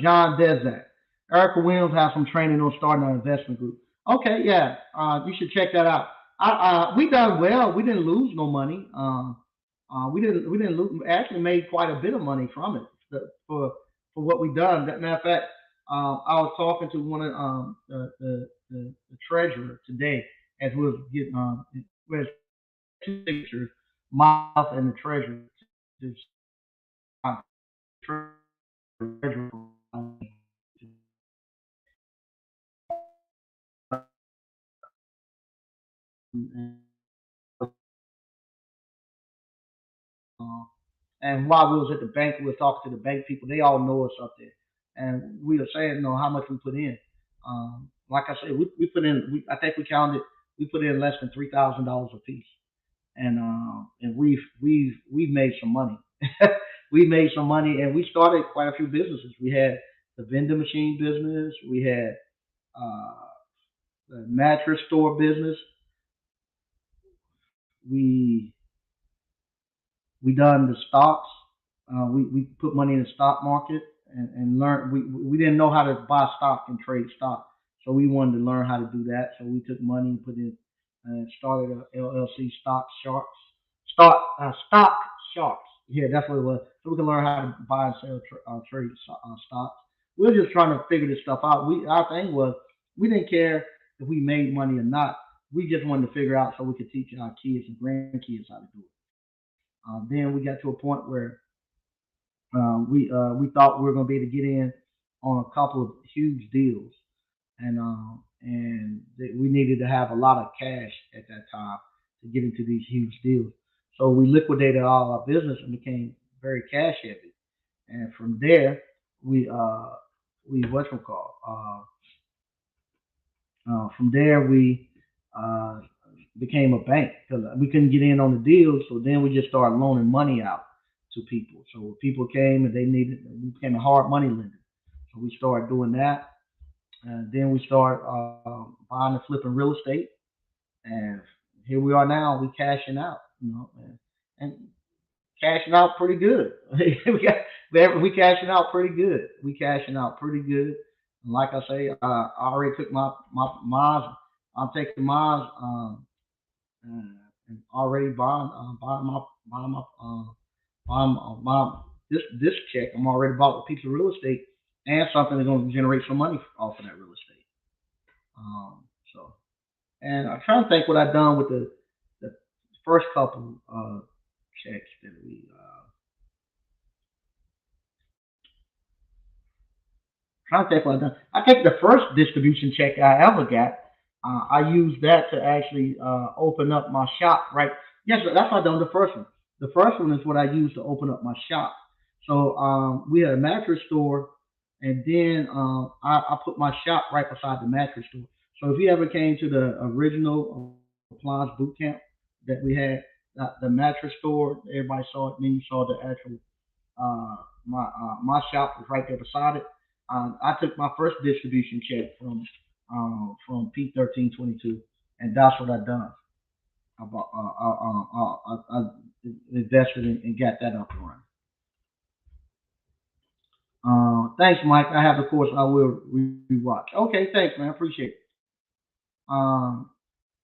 John Desac. Erica Williams has some training on starting an investment group. Okay, yeah, you should check that out. We done well. We didn't lose no money. We didn't lose. Actually, made quite a bit of money from it for what we done. That matter of fact, I was talking to one of the treasurer today as we was getting with two signatures, myself and the treasurer. Just, treasurer and, uh, and while we was at the bank, we were talking to the bank people. They all know us up there, and we were saying, how much we put in. Like I said, we put in. I think we counted. We put in less than $3,000 a piece, and we've made some money. We made some money, and we started quite a few businesses. We had the vending machine business. We had uh, the mattress store business. We we done the stocks. We put money in the stock market and learn. We didn't know how to buy stock and trade stock, so we wanted to learn how to do that. So we took money and put in and started a LLC, stock sharks. Yeah, that's what it was. So we can learn how to buy and sell trade stocks. We were just trying to figure this stuff out. Our thing was we didn't care if we made money or not. We just wanted to figure out so we could teach our kids and grandkids how to do it. Then we got to a point where We thought we were going to be able to get in on a couple of huge deals, we needed to have a lot of cash at that time to get into these huge deals. So we liquidated all our business and became very cash heavy. And from there, we what's it called? From there, we uh, became a bank because we couldn't get in on the deals. So then we just started loaning money out to people. So people came and they needed, we became a hard money lender. So we started doing that. And then we started buying and flipping real estate. And here we are now. We cashing out, and cashing out pretty good. We cashing out pretty good. We cashing out pretty good. And like I say, I already took mine. I'm taking mine and already buying my this check. I'm already bought a piece of real estate and something that's going to generate some money off of that real estate. So, and I'm trying to think what I've done with the first couple checks that we trying to think what I've done. I think the first distribution check I ever got, I used that to actually open up my shop. Right? Yes, that's what I done the first one. The first one is what I used to open up my shop. So we had a mattress store, and then I put my shop right beside the mattress store. So if you ever came to the original appliance boot camp that we had, the mattress store, everybody saw it. And then you saw the actual my shop was right there beside it. I took my first distribution check from P1322, and that's what I done. I bought, I invested and got that up and running. Thanks, Mike. I have the course. I will rewatch. Okay, thanks, man. Appreciate it. Um,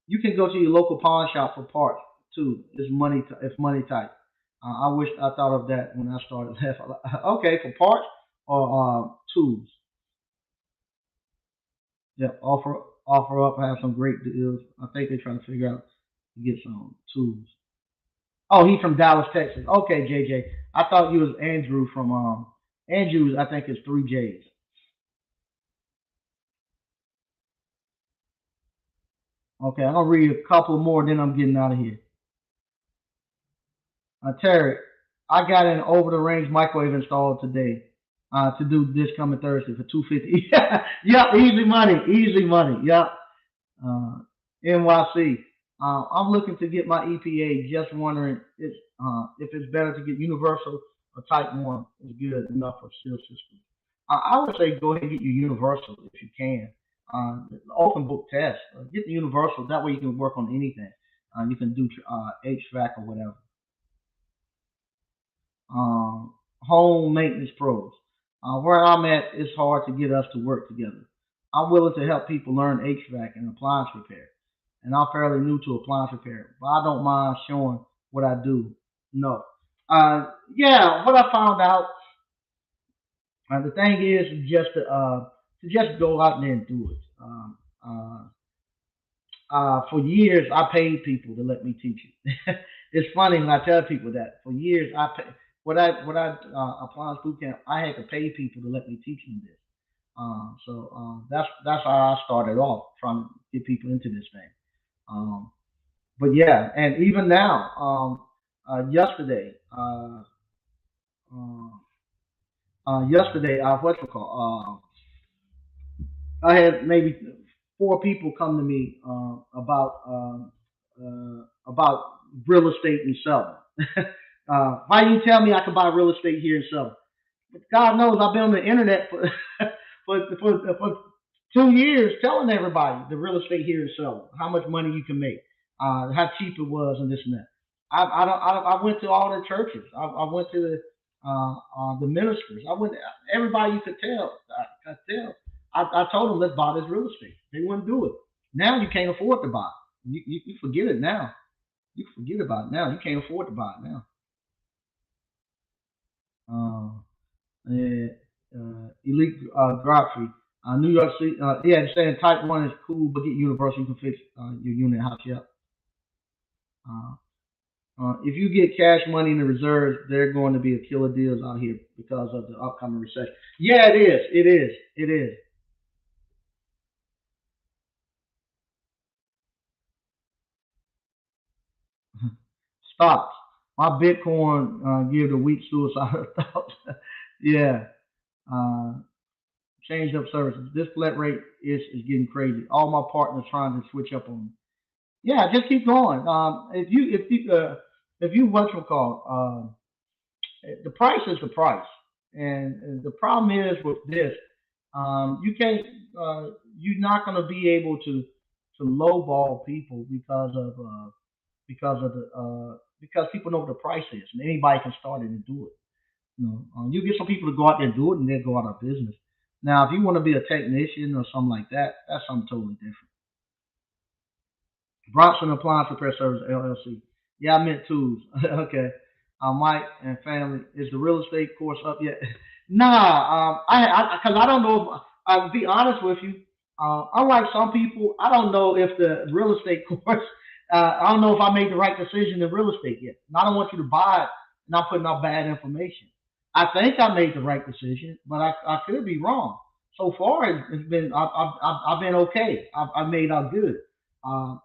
you can go to your local pawn shop for parts too. It's money tight. I wish I thought of that when I started. Okay, for parts or tools. Yeah, offer up. Have some great deals. I think they're trying to figure out to get some tools. Oh, he's from Dallas, Texas. Okay, JJ. I thought you was Andrew from Andrews. I think it's three J's. Okay, I'm gonna read a couple more, then I'm getting out of here. Terry, I got an over the range microwave installed today. To do this coming Thursday for 250. Yep, easy money, easy money. Yep. Uh, NYC. I'm looking to get my EPA. Just wondering if it's better to get universal or type one is good enough for steel systems. I would say go ahead and get your universal if you can. Open book test. Get the universal. That way you can work on anything. You can do HVAC or whatever. Home maintenance pros. Where I'm at, it's hard to get us to work together. I'm willing to help people learn HVAC and appliance repair, and I'm fairly new to appliance repair, but I don't mind showing what I do. No. Yeah, what I found out, the thing is to just go out there and do it. For years, I paid people to let me teach it. It's funny when I tell people that. For years, I pay, what I appliance boot camp, I had to pay people to let me teach them this. That's how I started off trying to get people into this thing. Um, but yeah, and even now, yesterday, uh, what's it called? I had maybe four people come to me about real estate and selling. Why you tell me I can buy real estate here and sell? God knows I've been on the internet for for 2 years telling everybody the real estate here is selling, how much money you can make, how cheap it was, and this and that. I went to all the churches. I went to the ministers. I went everybody you could tell. I could tell. I told them let's buy this real estate. They wouldn't do it. Now you can't afford to buy it. You forget it now. You forget about it now. You can't afford to buy it now. Uh, uh, Elite Godfrey. New York City. Yeah, saying Type One is cool, but get Universal. You can fix your unit house. Yep. Uh, If you get cash money in the reserves, they're going to be a killer deals out here because of the upcoming recession. Yeah, it is. It is. It is. Stocks. My Bitcoin give a weak suicidal thought. Yeah. Uh, changed up services. This flat rate is getting crazy. All my partners trying to switch up on me. Yeah, just keep going. If you what you call the price is the price, and the problem is with this, you can't you're not going to be able to lowball people because people know what the price is, and anybody can start it and do it. You get some people to go out there and do it, and they'll go out of business. Now, if you want to be a technician or something like that, that's something totally different. Bronson Appliance Repair Service LLC. Yeah, I meant tools. Okay. Mike and family, is the real estate course up yet? Nah. Because I don't know. I'll be honest with you. Unlike some people, I don't know if the real estate course. I don't know if I made the right decision in real estate yet. And I don't want you to buy it not putting out bad information. I think I made the right decision, but I could be wrong. So far, it's been I've been okay. I've made out good. Uh,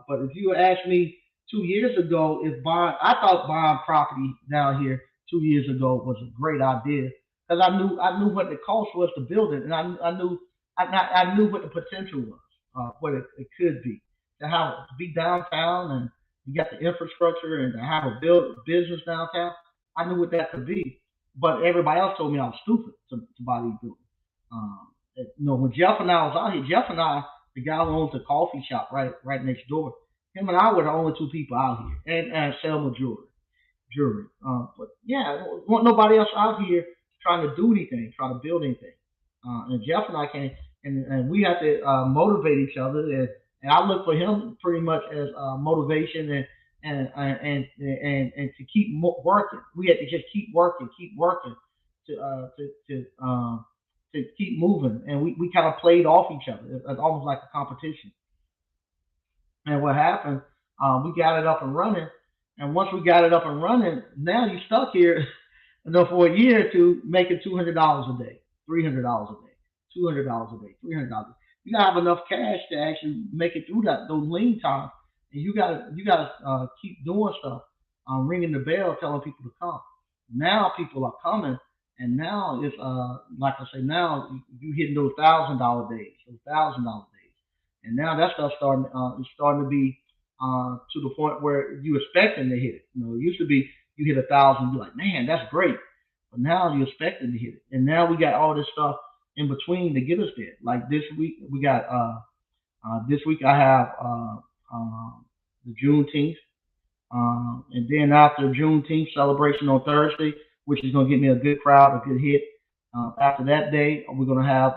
but if you asked me 2 years ago if buying, I thought buying property down here 2 years ago was a great idea because I knew what the cost was to build it, and I knew what the potential was, what it could be to have to be downtown and you got the infrastructure and to have a build business downtown. I knew what that could be, but everybody else told me I was stupid to buy these buildings. When Jeff and I was out here, Jeff and I, the guy who owns the coffee shop right next door, him and I were the only two people out here, and Selma jewelry. But yeah, there wasn't nobody else out here trying to do anything, trying to build anything. And Jeff and I came, and we had to motivate each other, and I look for him pretty much as motivation and to keep working. We had to just keep working to keep moving, and we kind of played off each other. It's almost like a competition. And what happened? We got it up and running, and once we got it up and running, now you stuck here, for a year or two, making $200 a day, $300 a day, $200 a day, $300. You gotta have enough cash to actually make it through those lean times, and you gotta keep doing stuff, ringing the bell, telling people to come. Now people are coming, and now it's like I say, now you hitting those $1,000 days, those $1,000 days, and now that stuff starting is starting to be to the point where you expecting to hit it. It used to be you hit 1,000, you're like, man, that's great, but now you're expecting to hit it, and now we got all this stuff in between to get us there. Like this week, we got this week I have the Juneteenth, and then after Juneteenth celebration on Thursday, which is going to get me a good crowd, a good hit. After that day, we're going to have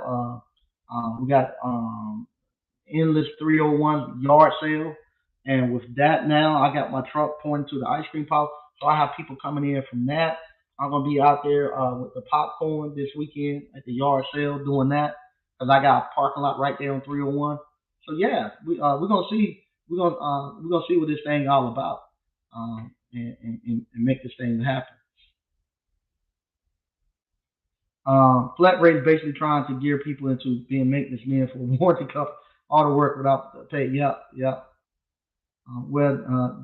we got endless 301 yard sale, and with that now, I got my truck pointing to the ice cream pop, so I have people coming in from that. I'm gonna be out there with the popcorn this weekend at the yard sale doing that because I got a parking lot right there on 301. So yeah, we're gonna see we're gonna see what this thing all about, and make this thing happen. Flat rate is basically trying to gear people into being maintenance men for warranty cover all the work without the pay. Yep, yep.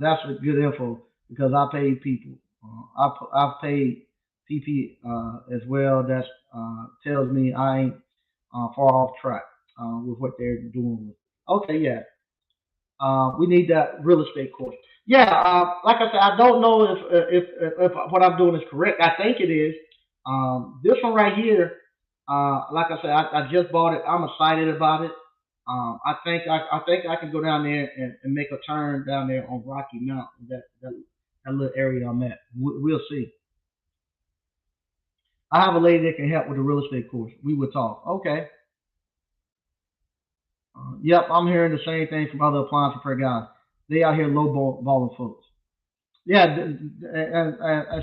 That's a good info because I paid people. I've paid PP as well. That tells me I ain't far off track with what they're doing. Okay, yeah. We need that real estate course. Yeah, like I said, I don't know if what I'm doing is correct. I think it is. This one right here, like I said, I just bought it. I'm excited about it. I think I can go down there and make a turn down there on Rocky Mountain, that little area I'm at. We'll see. I have a lady that can help with the real estate course. We will talk. Okay. Yep, I'm hearing the same thing from other appliance repair guys. They out here balling folks. Yeah, and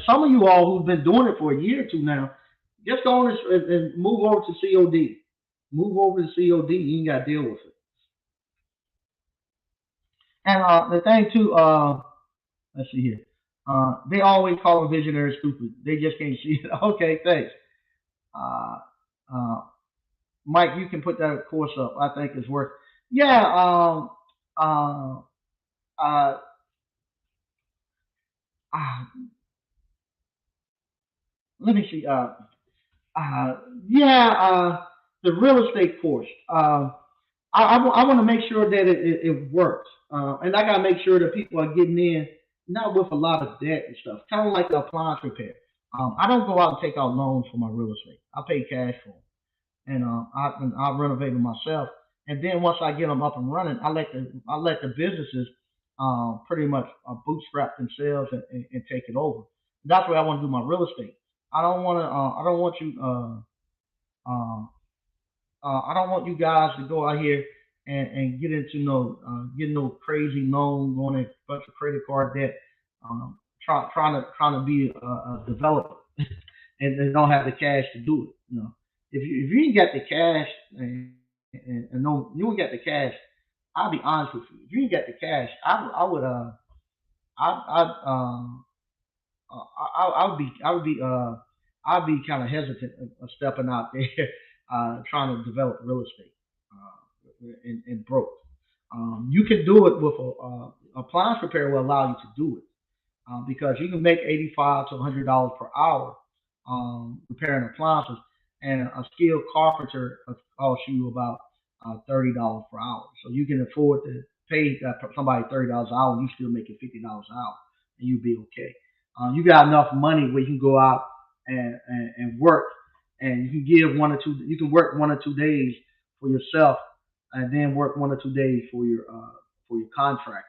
some of you all who've been doing it for a year or two now, just go on and move over to COD. Move over to COD. You ain't got to deal with it. And the thing too, Let's see here. They always call a visionary stupid. They just can't see it. Okay, thanks. Uh, uh, Mike, you can put that course up. I think it's worth. Yeah. Uh, uh, uh, Let me see. Uh, yeah. The real estate course. I want to make sure that it works, and I got to make sure that people are getting in not with a lot of debt and stuff. Kind of like the appliance repair. I don't go out and take out loans for my real estate. I pay cash for them, and I renovate them myself. And then once I get them up and running, I let the businesses pretty much bootstrap themselves and take it over. That's where I want to do my real estate. I don't want to. I don't want you. Uh, I don't want you guys to go out here and get into getting no crazy loan, going a bunch of credit card debt, trying to be a developer, and they don't have the cash to do it. If you ain't got the cash and no, you ain't got the cash. I'll be honest with you. If you ain't got the cash, I would I I would be I'd be kind of hesitant of stepping out there trying to develop real estate and broke. You can do it with a appliance repair will allow you to do it because you can make $85 to $100 per hour repairing appliances, and a skilled carpenter costs you about $30 per hour. So you can afford to pay somebody $30 an hour, and you still making $50 an hour, and you'll be okay. You got enough money where you can go out and work, and you can give 1 or 2. You can work 1 or 2 days for yourself, and then work 1 or 2 days for your contractor,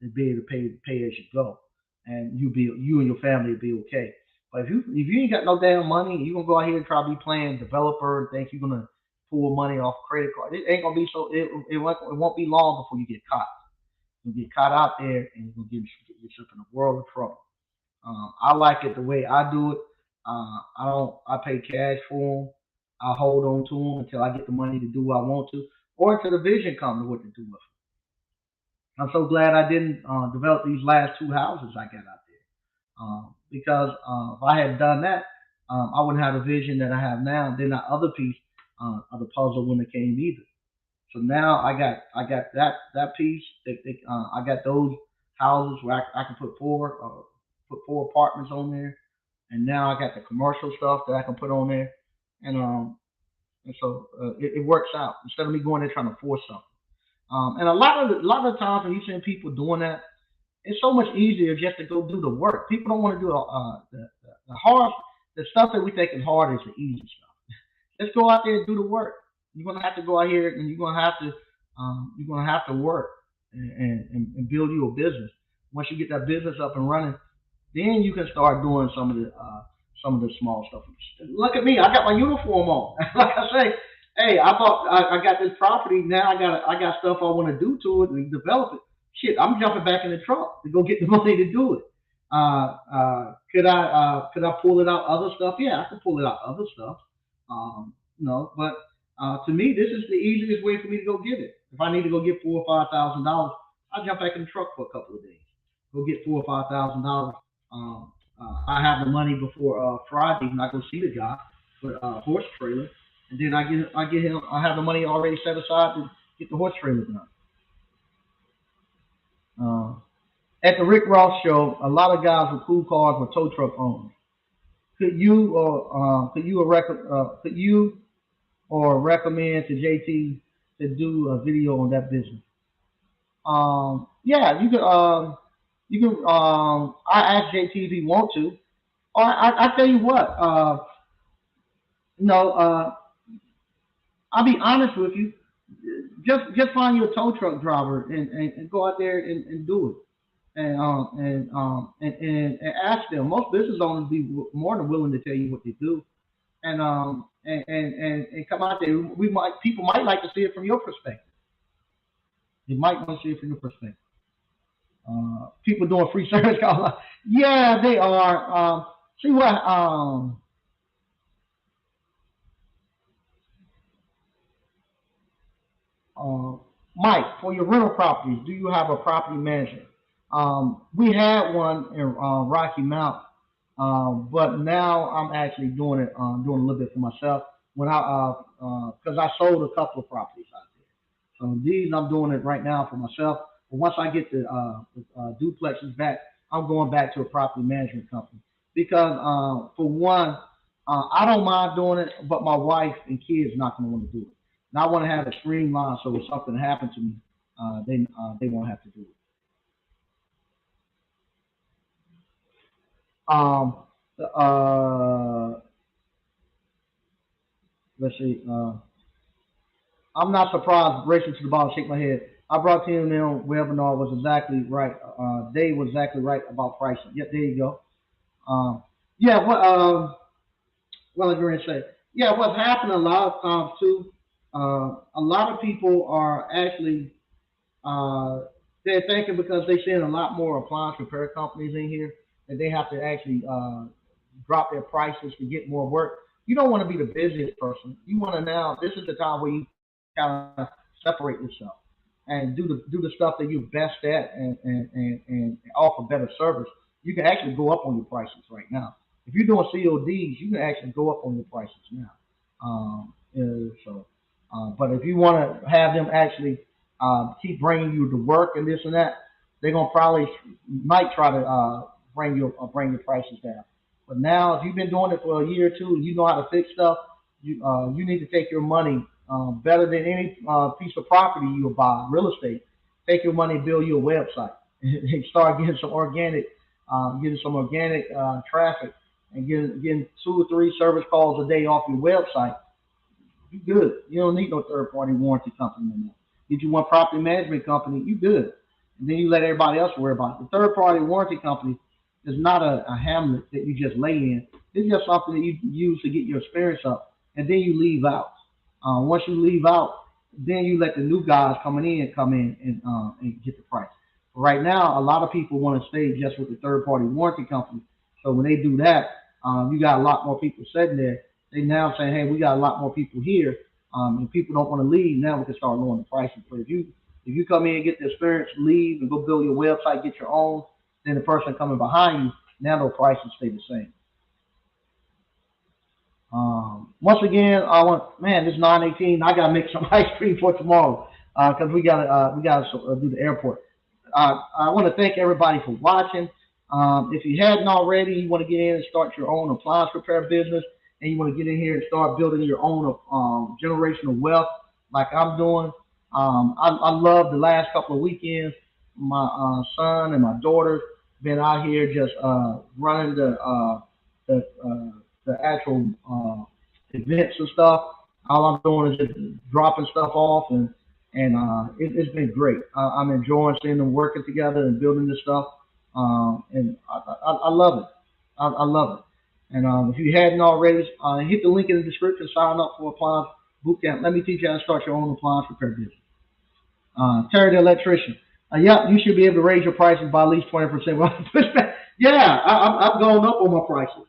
and be able to pay as you go, and you and your family will be okay. But if you ain't got no damn money, you gonna go out here and try to be playing developer and think you're gonna pull money off credit card. It ain't gonna be so. It won't be long before you get caught. You get caught out there, and you're gonna get yourself in a world of trouble. I like it the way I do it. I don't. I pay cash for them. I hold on to them until I get the money to do what I want to, or until the vision comes to what to do with them. I'm so glad I didn't develop these last 2 houses I got out there, because if I had done that, I wouldn't have the vision that I have now. Then that other piece of the puzzle wouldn't have came either. So now I got that piece. I got those houses where I can put 4 apartments on there, and now I got the commercial stuff that I can put on there, and so it works out instead of me going there trying to force something. And a lot of the times when you see people doing that, it's so much easier just to go do the work. People don't want to do the hard, the stuff that we think is hard is the easy stuff. Let's go out there and do the work. You're gonna have to go out here and you're gonna have to work and build you a business. Once you get that business up and running, then you can start doing some of the small stuff. Look at me, I got my uniform on. Like I say, hey, I got this property now. I got stuff I want to do to it and develop it. Shit, I'm jumping back in the truck to go get the money to do it. Could I pull it out other stuff? Yeah, I could pull it out other stuff. But to me, this is the easiest way for me to go get it. If I need to go get $4 or $5 thousand, I jump back in the truck for a couple of days. Go get $4 or $5 thousand. I have the money before Friday when I go see the guy for horse trailer, and then I get him. I have the money already set aside to get the horse trailer done. Uh, at the Rick Ross show, a lot of guys with cool cars were tow truck owners. Could you or recommend to JT to do a video on that business? Yeah, you can. I ask JT if he want to, or I tell you what. No, I'll be honest with you. Just find you a tow truck driver and go out there and do it. And ask them. Most business owners be more than willing to tell you what they do, and come out there. We might People might like to see it from your perspective. They might want to see it from your perspective. People doing free service calls. Yeah, they are. See what? Uh, Mike, for your rental properties, do you have a property manager? We had one in Rocky Mount, but now I'm actually doing it, doing a little bit for myself. When because I sold a couple of properties out there. So these I'm doing it right now for myself. But once I get the duplexes back, I'm going back to a property management company because for one, I don't mind doing it, but my wife and kids not going to want to do it. And I want to have a streamline so if something happened to me, they won't have to do it. Um, uh, let's see. I'm not surprised. Racing to the bottom, shake my head. I brought to them webinar was exactly right. Dave was exactly right about pricing. Yep, there you go. Um, yeah, what I was going to say. Yeah, what's happening a lot of times too. A lot of people are actually uh, they're thinking because they're seeing a lot more appliance repair companies in here that they have to actually drop their prices to get more work. You don't want to be the busiest person. You want to now. This is the time where you kind of separate yourself and do the stuff that you're best at and offer better service. You can actually go up on your prices right now. If you're doing CODs, you can actually go up on your prices now. But if you want to have them actually keep bringing you the work and this and that, they're gonna probably might try to bring your prices down. But now, if you've been doing it for a year or two, and you know how to fix stuff, you need to take your money better than any piece of property you'll buy, real estate. Take your money and build you a website and start getting some organic traffic, and getting 2 or 3 service calls a day off your website. You good. You don't need no third party warranty company no more. Get you one property management company, you good. And then you let everybody else worry about it. The third party warranty company is not a hamlet that you just lay in. It's just something that you use to get your experience up, and then you leave out. Once you leave out, then you let the new guys coming in come in and get the price. Right now, a lot of people want to stay just with the third party warranty company. So when they do that, you got a lot more people sitting there. They now saying, hey, we got a lot more people here, and people don't want to leave. Now we can start lowering the prices. But if you come in and get the experience, leave and go build your website, get your own, then the person coming behind you, now those prices stay the same. Once again, I want man, this 9:18. I gotta make some ice cream for tomorrow because we gotta do the airport. I want to thank everybody for watching. If you hadn't already, you want to get in and start your own appliance repair business, and you want to get in here and start building your own generational wealth, like I'm doing. I love the last couple of weekends. My son and my daughter been out here just running the, the actual events and stuff. All I'm doing is just dropping stuff off, and it's been great. I'm enjoying seeing them working together and building this stuff, and I love it. I love it. And if you hadn't already, hit the link in the description, sign up for Appliance Bootcamp. Let me teach you how to start your own appliance repair business. Terry the electrician. Yep, you should be able to raise your prices by at least 20%. Yeah, I've gone up on my prices.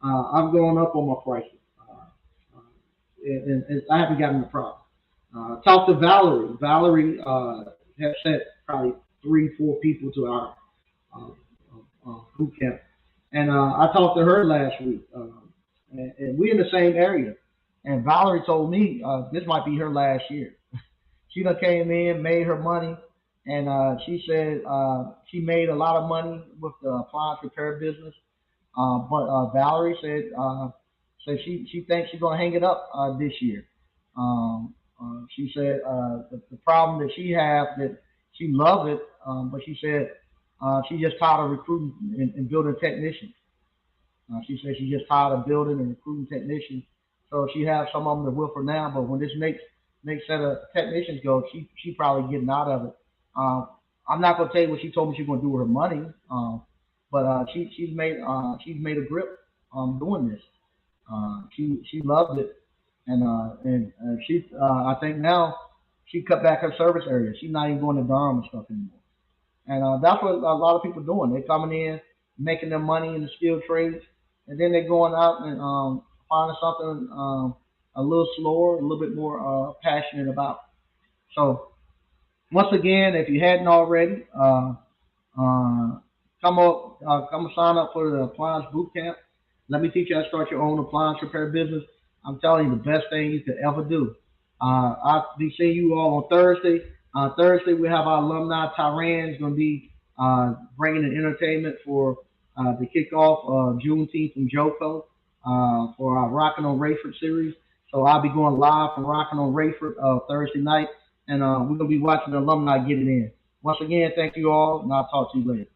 I've gone up on my prices. And I haven't gotten the problem. Talk to Valerie. Valerie has sent probably 3, 4 people to our boot camp, and I talked to her last week, and we're in the same area. And Valerie told me this might be her last year. She done came in, made her money, and she said she made a lot of money with the appliance repair business. But Valerie said she thinks she's gonna hang it up this year. She said the problem that she has that she loves it, but she said she just tired of recruiting and building technicians. She said she's just tired of building and recruiting technicians. So she has some of them that will for now, but when this next set of technicians go, she probably getting out of it. I'm not gonna tell you what she told me she's gonna do with her money, but she's made a grip on doing this. She loves it, and she I think now she cut back her service area. She's not even going to Durham and stuff anymore. And that's what a lot of people doing. They're coming in, making their money in the skilled trades, and then they're going out and finding something a little slower, a little bit more passionate about. So once again, if you hadn't already, Come sign up for the Appliance Boot Camp. Let me teach you how to start your own appliance repair business. I'm telling you, the best thing you could ever do. I'll be seeing you all on Thursday. Thursday, we have our alumni Tyran is going to be bringing the entertainment for the kickoff of Juneteenth from Joko for our Rockin' on Rayford series. So I'll be going live from Rockin' on Rayford Thursday night, and we're going to be watching the alumni get it in. Once again, thank you all, and I'll talk to you later.